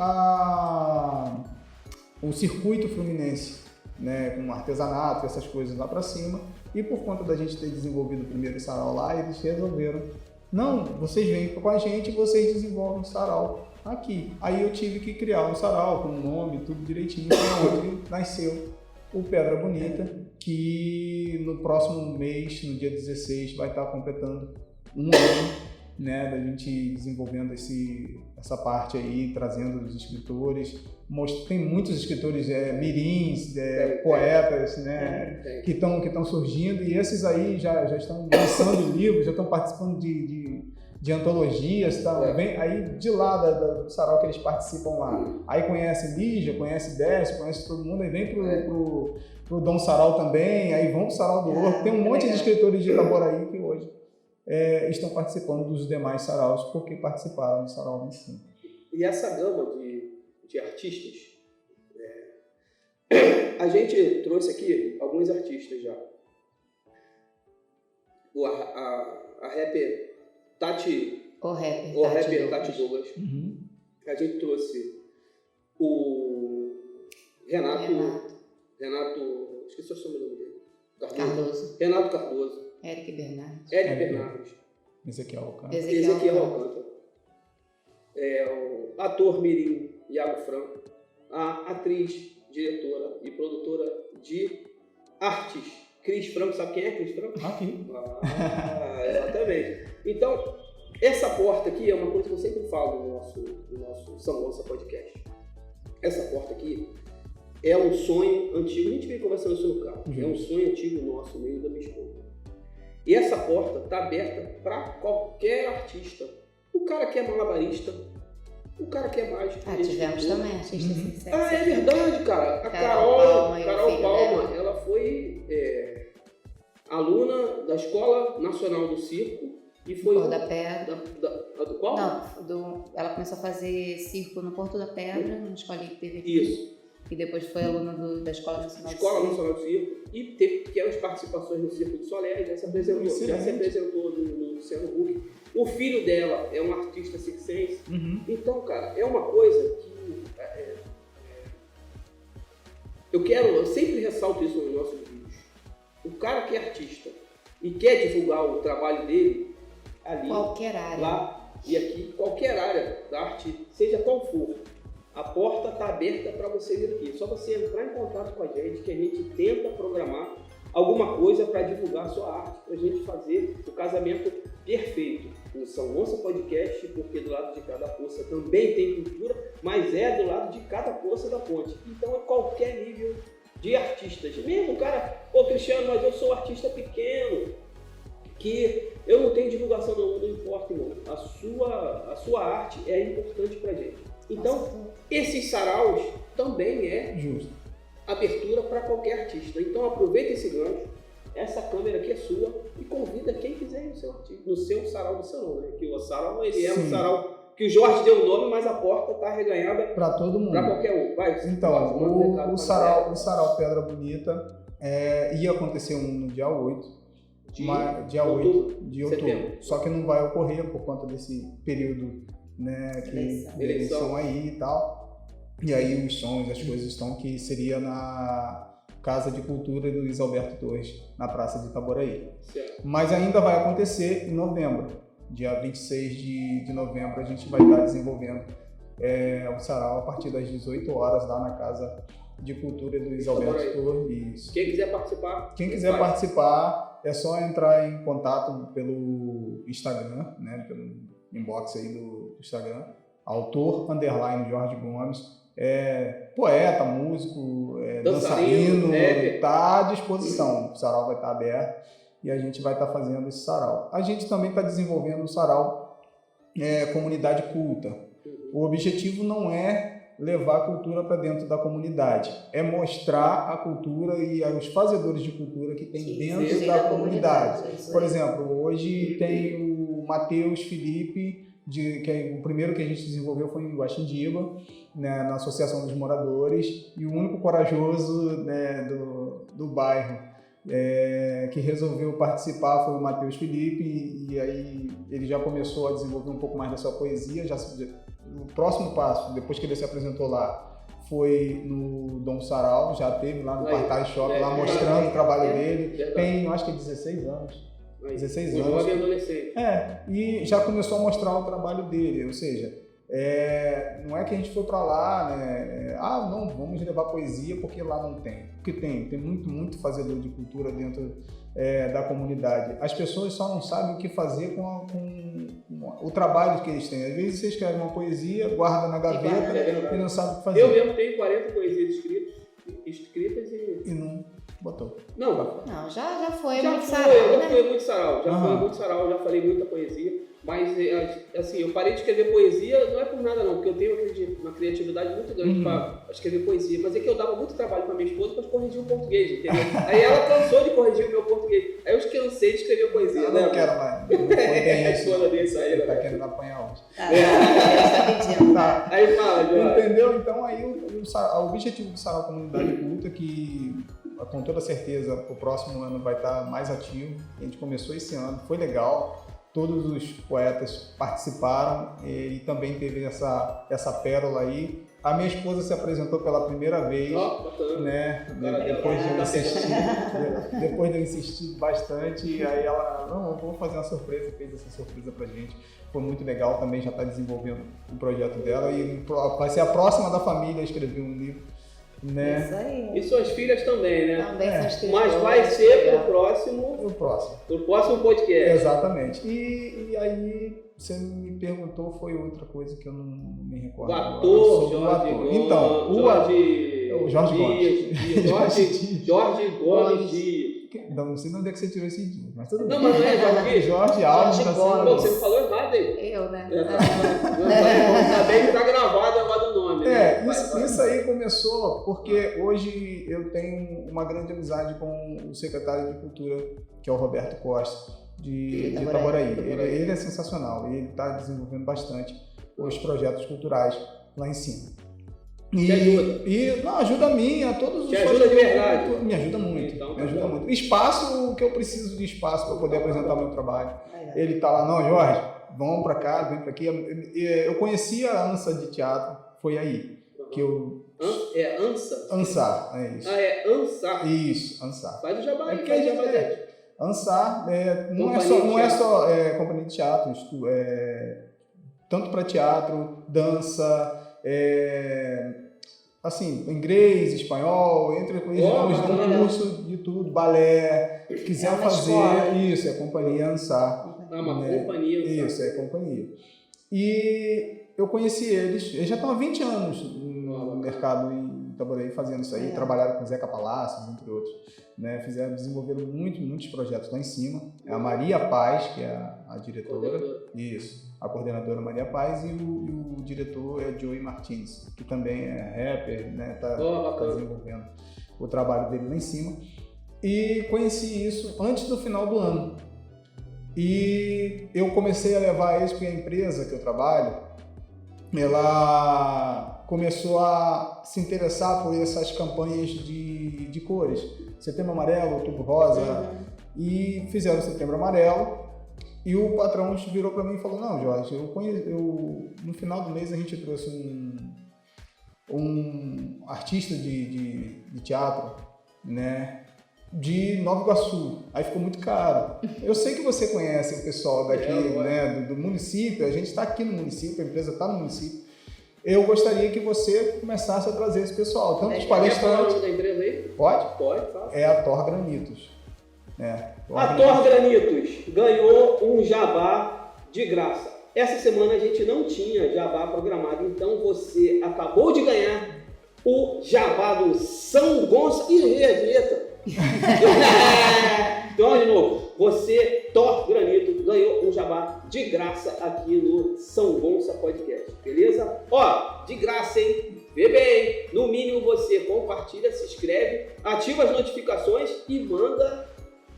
o circuito fluminense, né, com artesanato, essas coisas lá para cima. E por conta da gente ter desenvolvido o primeiro sarau lá, eles resolveram: não, vocês vêm com a gente e vocês desenvolvem o sarau aqui. Aí eu tive que criar um sarau com um nome, tudo direitinho, onde nasceu o Pedra Bonita, que no próximo mês, no dia 16, vai estar completando um ano, né, da gente desenvolvendo essa parte aí, trazendo os escritores. Tem muitos escritores mirins, poetas, né, que estão surgindo, e esses aí já estão lançando livros, já estão participando de antologias, tá? Aí de lá do sarau que eles participam lá, aí conhece Lígia, conhece Décio, conhece todo mundo, aí vem pro Dom Sarau também, aí vão pro Sarau do Horto. Tem um monte de escritores de Itaboraí que hoje estão participando dos demais saraus, porque participaram do sarau em si. E essa gama de artistas A gente trouxe aqui alguns artistas já. A rapper Tati... O rapper Tati Douglas. Uhum. A gente trouxe o Renato... Esqueci o sobrenome dele. Cardoso. Renato Cardoso. Eric Bernardes. Ezequiel Alcântara. Ezequiel Alcântara. O ator mirim, Iago Franco. A atriz, diretora e produtora de artes, Cris Franco. Sabe quem é Cris Franco? Aqui. Exatamente. Então, essa porta aqui é uma coisa que eu sempre falo no nosso São Gonçalo Podcast. Essa porta aqui é um sonho antigo. A gente veio conversando isso no carro. É um sonho antigo nosso, meio da minha esposa. E essa porta está aberta para qualquer artista. O cara que é malabarista, o cara que é mágico. Tivemos também artistas sinceros. É verdade, cara. A Carol Palma, ela foi aluna da Escola Nacional do Circo e foi... Porto da Pedra. Do qual? Não, ela começou a fazer circo no Porto da Pedra, numa escolinha que teve aqui. Isso. E depois foi aluna da Escola Nacional do Circo. E teve pequenas participações no Circo de Solé, já se apresentou no Luciano Huck. O filho dela é um artista circense. Uhum. Então, cara, é uma coisa que eu sempre ressalto isso nos nossos vídeos. O cara que é artista e quer divulgar o trabalho dele ali, qualquer área, lá e aqui, qualquer área da arte, seja qual for, a porta está aberta para você vir aqui. É só você entrar em contato com a gente que a gente tenta programar alguma coisa para divulgar a sua arte, para a gente fazer o casamento perfeito. O São Gonçalo Podcast, porque do lado de cada poça também tem cultura, mas é do lado de cada poça da ponte. Então é qualquer nível de artistas. Mesmo o cara, Cristiano, mas eu sou artista pequeno, que eu não tenho divulgação não importa, irmão. A sua arte é importante pra gente. Então, esses saraus também é justo. Abertura para qualquer artista. Então aproveita esse gancho, essa câmera aqui é sua e convida quem quiser ir no seu artista, no seu sarau do salão, né? Que o sarau, ele é um sarau que o Jorge deu o nome, mas a porta está arreganhada para todo mundo. Para qualquer um. Vai, então, o sarau Pedra Bonita ia acontecer no dia 8. Dia 8 de outubro. Só que não vai ocorrer por conta desse período, né, que eleição aí e tal. E aí os sons, as coisas estão que seria na Casa de Cultura do Luiz Alberto Torres, na Praça de Itaboraí. Certo. Mas ainda vai acontecer em novembro. Dia 26 de novembro a gente vai estar desenvolvendo o sarau a partir das 18 horas lá na Casa de Cultura do Luiz Alberto Torres. Quem quiser participar... é só entrar em contato pelo Instagram, né, pelo inbox aí do Instagram, autor_Jorge Gomes. Poeta, músico, dançarino, está à disposição. O sarau vai estar aberto e a gente vai estar fazendo esse sarau. A gente também está desenvolvendo o sarau Comunidade Culta. O objetivo não é levar a cultura para dentro da comunidade, é mostrar a cultura e os fazedores de cultura que tem dentro da comunidade. Por exemplo, hoje tem o Matheus Felipe, que é o primeiro que a gente desenvolveu foi em Guaxindiba, né, na Associação dos Moradores, e o único corajoso, né, do bairro que resolveu participar foi o Matheus Felipe, e aí ele já começou a desenvolver um pouco mais da sua poesia. O próximo passo, depois que ele se apresentou lá, foi no Dom Sarau, já teve lá no Partai Shop, lá mostrando o trabalho dele. Tem, eu acho que 16 anos. 16 anos. Jovem adolescente. E já começou a mostrar o trabalho dele, ou seja, não é que a gente foi para lá, né? Não, vamos levar poesia porque lá não tem. Porque tem muito fazedor de cultura dentro da comunidade. As pessoas só não sabem o que fazer com o trabalho que eles têm. Às vezes você escreve uma poesia, guarda na gaveta e não sabe o que fazer. Eu mesmo tenho 40 poesias escritas e não botou. Não, já foi já muito foi, sarau, já né? foi muito sarau, já falei muita poesia. Mas, assim, eu parei de escrever poesia, não é por nada não, porque eu tenho uma criatividade muito grande para escrever poesia, mas é que eu dava muito trabalho para minha esposa para corrigir o português, entendeu? Aí ela cansou de corrigir o meu português, aí eu cansei de escrever poesia. Eu não quero mais, não foi isso. Ele tá querendo apanhar hoje. Tá. Aí fala, entendeu? Então, aí o objetivo do Sarau Comunidade Culta, que com toda certeza o próximo ano vai estar mais ativo, a gente começou esse ano, foi legal. Todos os poetas participaram e também teve essa pérola aí. A minha esposa se apresentou pela primeira vez, né? Depois de eu insistir bastante, e aí ela, não, vou fazer uma surpresa, fez essa surpresa pra gente. Foi muito legal, também já está desenvolvendo o projeto dela e vai ser a próxima da família a escrever um livro. Né? Isso aí. E suas filhas também, né? Também são escritoras. Mas vai ser pro próximo podcast. Exatamente. E aí você me perguntou, foi outra coisa que eu não me recordo. O ator, Jorge Gomes. Então, o Jorge Gomes. Jorge Gomes Dias. Não sei de onde é que você tirou esse dia, mas tudo bem. Não, mas não é Jorge Alves. Você falou errado aí. Eu, né? Ainda bem que tá gravado agora o nome. Isso aí começou porque hoje eu tenho uma grande amizade com o secretário de Cultura, que é o Roberto Costa, de Itaboraí. Ele é sensacional e ele está desenvolvendo bastante os projetos culturais lá em cima. Ajuda a mim, a todos os. Te ajuda de verdade? Me ajuda muito. Então, me ajuda muito. Espaço, o que eu preciso de espaço para poder apresentar meu trabalho. Ele tá lá, não, Jorge, vamos para cá, vem para aqui. Eu conheci a ANSA de teatro, foi aí que eu. É ANSA? ANSA, é isso. Ah, é ANSA? Isso, ANSA. Faz o jabá aí, ANSA não é só companhia de teatro, tanto para teatro, dança, assim, inglês, espanhol, entre eles dão um curso de tudo, balé, quiser fazer, escola. Isso, é companhia ANSA. Companhia ANSA. Isso, é companhia. E eu conheci eles já estão há 20 anos no mercado em Itaboraí fazendo isso aí, trabalharam com Zeca Palácios, entre outros, né? Desenvolveram muitos projetos lá em cima. É a Maria Paz, que é a diretora, isso, a coordenadora Maria Paz, e o diretor é Joey Martins, que também é rapper, né? Tá desenvolvendo o trabalho dele lá em cima. E conheci isso antes do final do ano. E eu comecei a levar isso para a empresa que eu trabalho. Ela começou a se interessar por essas campanhas de cores. Setembro Amarelo, Outubro Rosa, e fizeram o Setembro Amarelo. E o patrão virou para mim e falou, não, Jorge, no final do mês a gente trouxe um artista de teatro, né, de Nova Iguaçu. Aí ficou muito caro. Eu sei que você conhece o pessoal daqui, né, do município, a gente está aqui no município, a empresa está no município. Eu gostaria que você começasse a trazer esse pessoal, tanto os palestrantes... Qual é o nome da empresa aí? Pode, fala. É a Thor Granitos. A Thor Granitos ganhou um jabá de graça. Essa semana a gente não tinha jabá programado, então você acabou de ganhar o jabá do São Gonçalo. Ih, a vinheta! Então, de novo, você, Thor Granito, ganhou um jabá de graça aqui no São Gonçalo Podcast, beleza? Ó, de graça, hein? Vê bem, no mínimo você compartilha, se inscreve, ativa as notificações e manda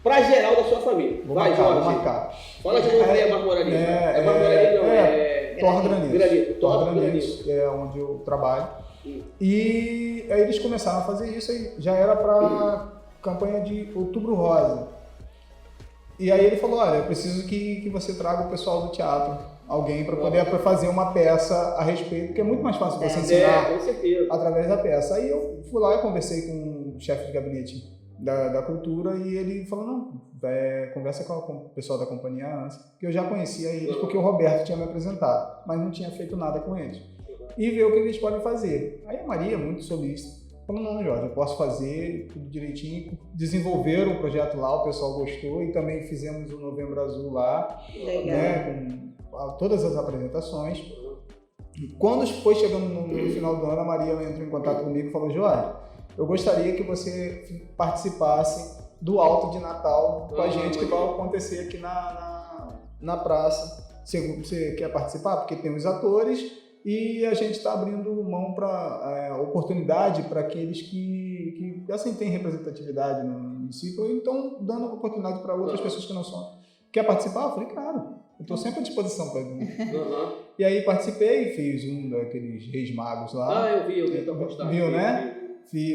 pra geral da sua família. Vai, Jorge. Vou marcar. Fala de novo aí a marmoraria. Thor Granitos. Thor Granitos, é onde eu trabalho. E aí eles começaram a fazer isso, aí já era para campanha de Outubro Rosa. E aí ele falou, olha, eu preciso que você traga o pessoal do teatro, alguém para poder fazer uma peça a respeito, porque é muito mais fácil você ensinar através da peça. Aí eu fui lá e conversei com o chefe de gabinete da cultura e ele falou, não, conversa com o pessoal da companhia ANSA, que eu já conhecia eles porque o Roberto tinha me apresentado, mas não tinha feito nada com eles. E ver o que eles podem fazer. Aí a Maria, muito solícita, falou, não, Jorge, eu posso fazer tudo direitinho. Desenvolveram o projeto lá, o pessoal gostou e também fizemos o Novembro Azul lá, né, com todas as apresentações. E quando foi chegando no final do ano, a Maria entrou em contato comigo e falou, Jorge, eu gostaria que você participasse do Alto de Natal com a gente, que vai acontecer aqui na praça você quer participar? Porque tem os atores e a gente está abrindo mão para oportunidade para aqueles que assim, têm representatividade no município, então dando oportunidade para outras pessoas que não são. Quer participar? Eu falei, claro, eu estou sempre à disposição para isso. E aí participei, fiz um daqueles Reis Magos lá. Eu vi tua postagem. Viu, né?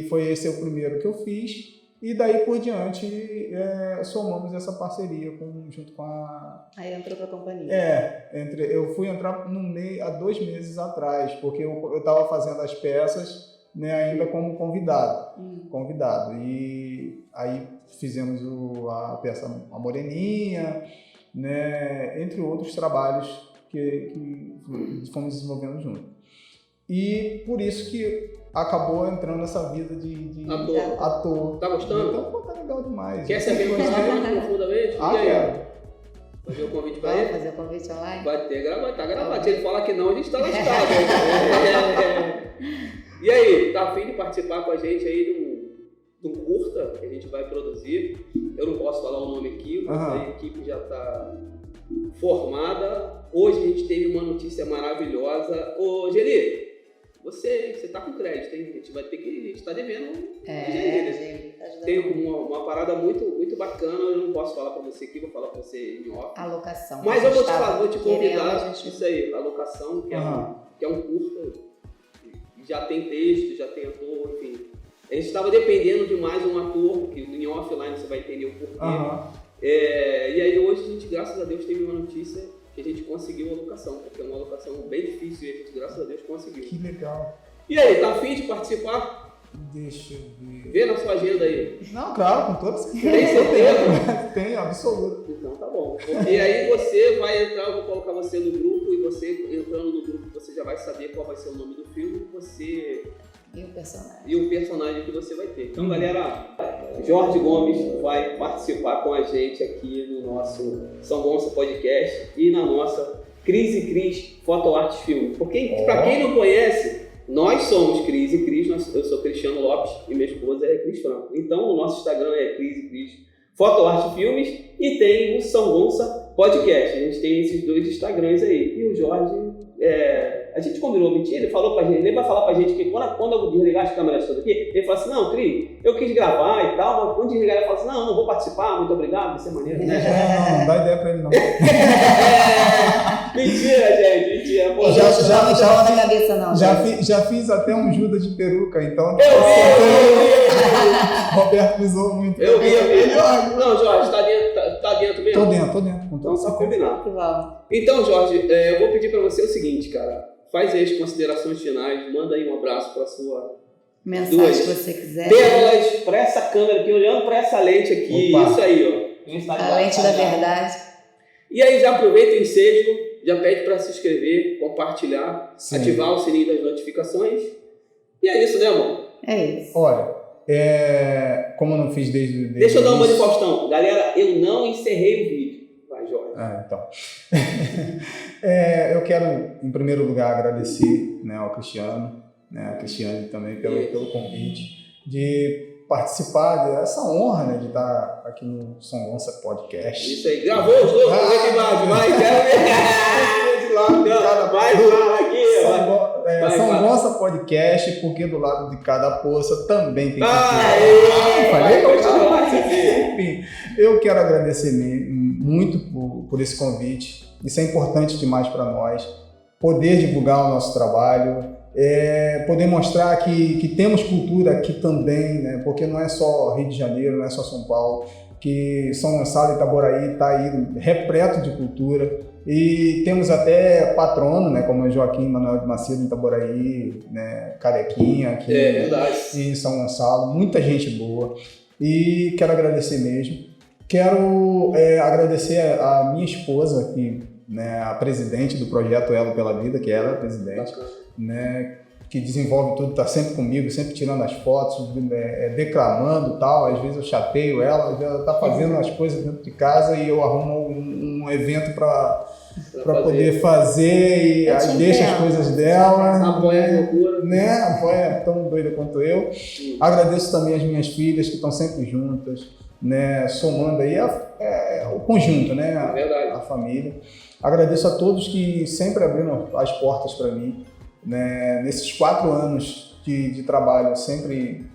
Foi esse o primeiro que eu fiz. E daí por diante somamos essa parceria junto com a... Aí entrou para a companhia. Eu fui entrar no meio há 2 meses atrás, porque eu estava fazendo as peças, né, ainda como convidado. E aí fizemos a peça A Moreninha, né, entre outros trabalhos que fomos desenvolvendo junto. E por isso que acabou entrando nessa vida de ator. Tá gostando? Então, tá legal demais. Quer saber mais profundamente? Quero. Fazer o convite pra ele? Fazer o convite online? Vai ter gravado, tá gravado. Se ele falar que não, a gente tá lascado. E aí, tá afim de participar com a gente aí de um curta que a gente vai produzir? Eu não posso falar o nome aqui, mas a equipe já tá formada. Hoje a gente teve uma notícia maravilhosa. Ô, Geli, você tá com crédito, hein? A gente vai ter que... A gente tá devendo. Tem uma parada muito, muito bacana. Eu não posso falar pra você aqui, vou falar pra você em off. Alocação. Mas eu vou te convidar. Isso aí, a locação, que é um curta. Já tem texto, já tem ator, enfim. A gente estava dependendo de mais um ator, que em offline você vai entender o porquê. E aí hoje a gente, graças a Deus, teve uma notícia que a gente conseguiu a locação, porque é uma locação bem difícil e a gente, graças a Deus, conseguiu. Que legal. E aí, tá afim de participar? Deixa eu ver. Vê na sua agenda aí. Não, claro, com toda certeza. Tem certeza? Tenho, absoluto. Então tá bom. E aí você vai entrar, eu vou colocar você no grupo e você entrando no grupo, você já vai saber qual vai ser o nome do filme e o personagem que você vai ter. Então, galera, Jorge Gomes vai participar com a gente aqui no nosso São Gonça Podcast e na nossa Cris e Cris Foto Artes Filme. Porque, pra quem não conhece, nós somos Cris e Cris, eu sou Cristiano Lopes e minha esposa é Cris Franco. Então, o nosso Instagram é Cris e Cris Foto Arte Filmes e tem o São Gonça Podcast. A gente tem esses 2 Instagrams aí. E o Jorge, a gente combinou, mentira, ele falou pra gente, ele vai falar pra gente que quando eu desligar as câmeras todas aqui, ele fala assim, não, Cris, eu quis gravar e tal, mas quando desligar ele fala assim, não vou participar, muito obrigado, vai ser maneiro. Não dá ideia pra ele não. Mentira, gente, mentira. Pô, Já fiz até um Judas de peruca, então... Roberto pisou muito. Eu vi. Não, Jorge, tá dentro mesmo? Tô dentro. Então só combinar. Então, Jorge, eu vou pedir pra você o seguinte, cara. Faz aí as considerações finais, manda aí um abraço pra sua... Mensagem que você quiser. Telas pra essa câmera aqui, olhando pra essa lente aqui. Opa. Isso aí, ó. A lente da verdade. E aí já aproveita o ensejo, já pede pra se inscrever, compartilhar, ativar o sininho das notificações. E é isso, né, amor? É isso. Olha, como eu não fiz desde Deixa eu dar uma de Faustão. Galera, eu não encerrei o vídeo. Vai, Jorge. Então. Eu quero, em primeiro lugar, agradecer, né, ao Cristiano, né, a Cristiane também pelo convite, de participar dessa honra, né, de estar aqui no São Gonça Podcast. Isso aí, gravou os dois, vai, quero ver. Vai aqui, São Gonça Podcast, porque do lado de cada poça também tem Enfim, eu quero agradecer muito por esse convite. Isso é importante demais para nós. Poder divulgar o nosso trabalho, poder mostrar que temos cultura aqui também, né? Porque não é só Rio de Janeiro, não é só São Paulo, que São Gonçalo e Itaboraí está aí repleto de cultura. E temos até patrono, né, como é Joaquim Manuel de Macedo em Itaboraí, né, Carequinha aqui em São Gonçalo, muita gente boa. E quero agradecer mesmo. Quero agradecer a minha esposa, que, né, a presidente do projeto Elo pela Vida, que ela é a presidente, né, que desenvolve tudo, está sempre comigo, sempre tirando as fotos, declamando e tal. Às vezes eu chateio ela, já está fazendo as coisas dentro de casa e eu arrumo um evento para poder fazer e aí deixa as coisas dela. Apoia a loucura. Né? Apoia tão doida quanto eu. Agradeço também as minhas filhas que estão sempre juntas. né, somando aí o conjunto, né, a família. Agradeço a todos que sempre abriram as portas para mim, né, nesses 4 anos de trabalho, sempre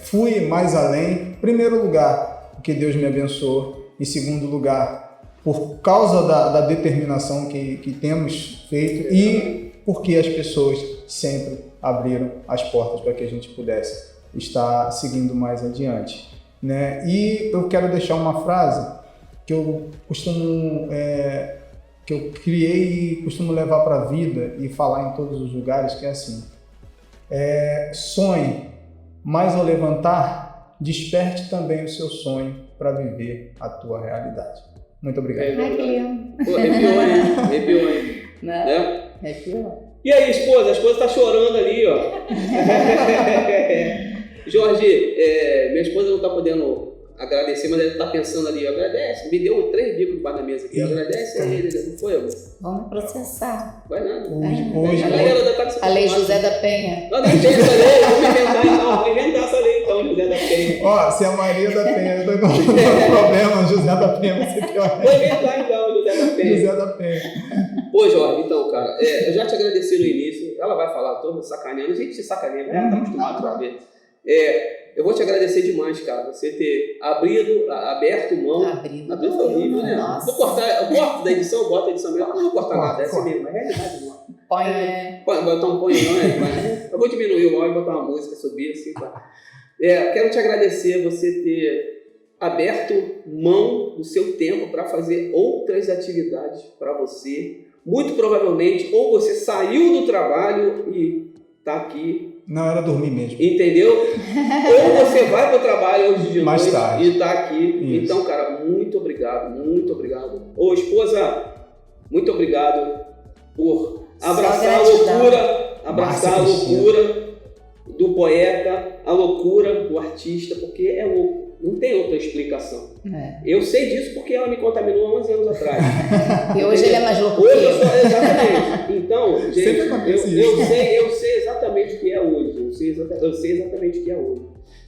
fui mais além. Em primeiro lugar, porque Deus me abençoou. Em segundo lugar, por causa da determinação que temos feito e porque as pessoas sempre abriram as portas para que a gente pudesse estar seguindo mais adiante, né? E eu quero deixar uma frase que eu costumo, que eu criei e costumo levar para a vida e falar em todos os lugares, que é assim: sonhe, mas ao levantar, desperte também o seu sonho para viver a tua realidade. Muito obrigado. Ai, que lindo. Pô, arrepiou, hein? Né? Arrepiou. E aí, esposa? A esposa tá chorando ali, ó. Jorge, minha esposa não tá podendo agradecer, mas ela tá pensando ali, agradece, me deu 3 bicos debaixo da mesa aqui, agradece a ele, não foi, amor? Vamos processar. Vai nada. Hoje, a galera da tá a lei José da Penha. Não tem essa lei, vamos inventar essa lei então, José da Penha. Ó, se a Maria da Penha tá com problema, José da Penha vai ser pior. Vou inventar então, José da Penha. José da Penha. Pô, Jorge, então, cara, eu já te agradeci no início, ela vai falar, tô sacaneando, a gente se sacaneia, né? Ela tá acostumada a ver. Eu vou te agradecer demais, cara, você ter aberto mão. Abrido foi horrível, né? Vou cortar, eu corto da edição, boto a edição mesmo, não vou cortar nada, é assim mesmo, é realidade não. Põe, botar um põe não, mas eu vou diminuir o áudio e botar uma música, subir assim, tá? Quero te agradecer você ter aberto mão do seu tempo para fazer outras atividades para você. Muito provavelmente, ou você saiu do trabalho e tá aqui. Não, era dormir mesmo. Entendeu? Ou você vai para o trabalho hoje de mais noite tarde. E tá aqui. Isso. Então, cara, muito obrigado, muito obrigado. Ô, esposa, muito obrigado por abraçar a loucura do poeta, a loucura do artista, porque é louco. Não tem outra explicação. Eu sei disso porque ela me contaminou há 11 anos atrás. E hoje ele é mais louco hoje que eu. Exatamente. Então, gente, eu sei exatamente o que é hoje. Eu sei exatamente o que é hoje.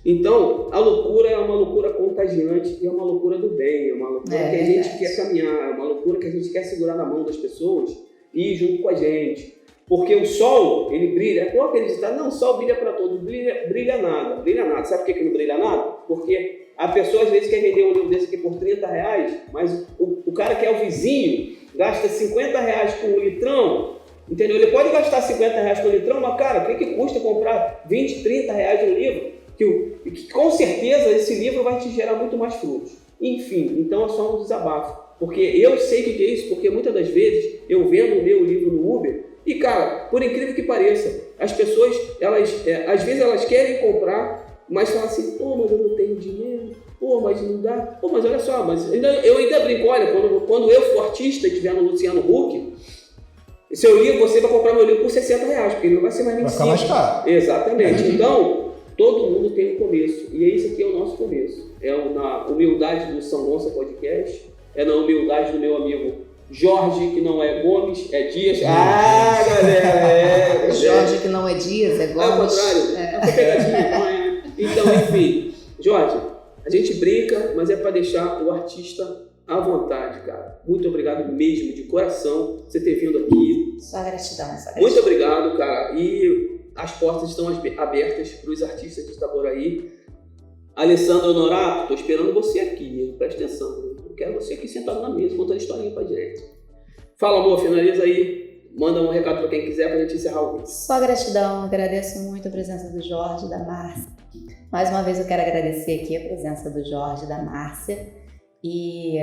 Então, a loucura é uma loucura contagiante e é uma loucura do bem. É uma loucura que a gente quer caminhar. É uma loucura que a gente quer segurar na mão das pessoas e ir junto com a gente. Porque o sol, ele brilha. Eu acredito, não, o sol brilha para todos. Brilha nada. Sabe por que não brilha nada? Porque a pessoa às vezes quer vender um livro desse aqui por R$30, mas o cara que é o vizinho gasta R$50 por um litrão, entendeu? Ele pode gastar R$50 por litrão, mas cara, o que custa comprar R$20, R$30 um livro? Que com certeza esse livro vai te gerar muito mais frutos. Enfim, então é só um desabafo. Porque eu sei o que é isso, porque muitas das vezes eu vendo o meu livro no Uber e, cara, por incrível que pareça, as pessoas, às vezes elas querem comprar, mas falam assim, pô, mas eu não tenho dinheiro, pô, mas não dá, pô, mas olha só, eu ainda brinco, olha, quando eu for artista e estiver no Luciano Huck, seu livro, você vai comprar meu livro por R$60, porque ele não vai ser mais 25. Vai ficar mais caro. Exatamente. Então, todo mundo tem um começo, e esse aqui é o nosso começo. É na humildade do São Gonça Podcast, é na humildade do meu amigo Jorge, que não é Gomes, é Dias. Ah, galera! Jorge, que não é Dias, é Gomes. Ao contrário. Então, enfim, Jorge, a gente brinca, mas é para deixar o artista à vontade, cara. Muito obrigado mesmo, de coração, você ter vindo aqui. Só gratidão. Muito obrigado, cara. E as portas estão abertas para os artistas de Itaboraí. Alessandro Honorato, tô esperando você aqui, presta atenção. Eu quero você aqui sentado na mesa, contando historinha pra direita. Fala, amor, finaliza aí. Manda um recado para quem quiser pra gente encerrar o vídeo. Só gratidão, agradeço muito a presença do Jorge, da Márcia. Mais uma vez eu quero agradecer aqui a presença do Jorge, da Márcia e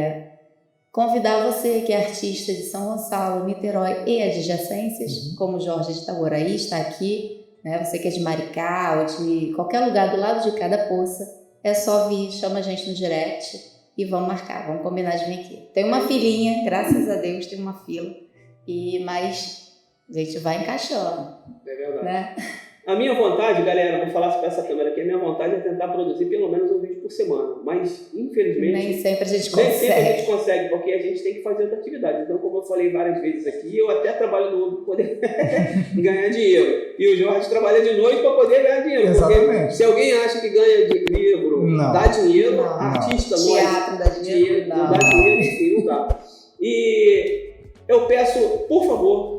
convidar você que é artista de São Gonçalo, Niterói e adjacências, como o Jorge de Itaboraí está aqui, né? Você que é de Maricá ou de qualquer lugar do lado de cada poça, é só vir, chama a gente no direct e vamos marcar, vamos combinar de vir aqui. Tem uma filinha, graças a Deus tem uma fila, mas a gente vai encaixando. É verdade. Né? A minha vontade, galera, vou falar para essa câmera aqui, a minha vontade é tentar produzir pelo menos um vídeo por semana, mas infelizmente nem sempre a gente consegue. Nem sempre a gente consegue, porque a gente tem que fazer outra atividade. Então, como eu falei várias vezes aqui, eu até trabalho no para poder ganhar dinheiro. E o Jorge trabalha de noite para poder ganhar dinheiro. Exatamente. Porque se alguém acha que ganha de livro, dá dinheiro, não. artista, teatro dá dinheiro, não dá dinheiro, enfim, não dá. E eu peço, por favor,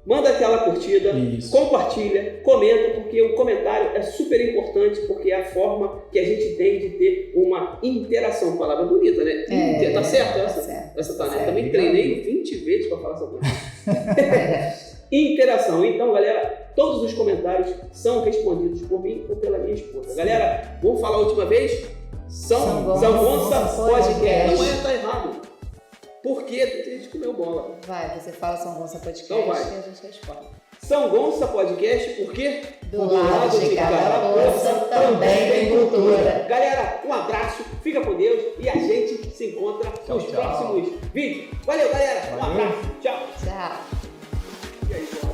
manda aquela curtida, compartilha, comenta, porque o comentário é super importante, porque é a forma que a gente tem de ter uma interação. Palavra bonita, né? Tá certo essa? Certo. Essa tá, né? Também treinei 20 vezes para falar essa coisa. Interação. Então, galera, todos os comentários são respondidos por mim ou pela minha esposa. Galera, vamos falar a última vez? São Gonça Podcast. Não é, tá errado. Por quê? Porque a gente comeu bola. Vai, você fala São Gonça Podcast então vai. E a gente responde. São Gonça Podcast, por quê? Do lado de cada poça também tem cultura. Galera, um abraço, fica com Deus e a gente se encontra nos próximos vídeos. Valeu, galera. Um abraço. Tchau. Tchau. E aí,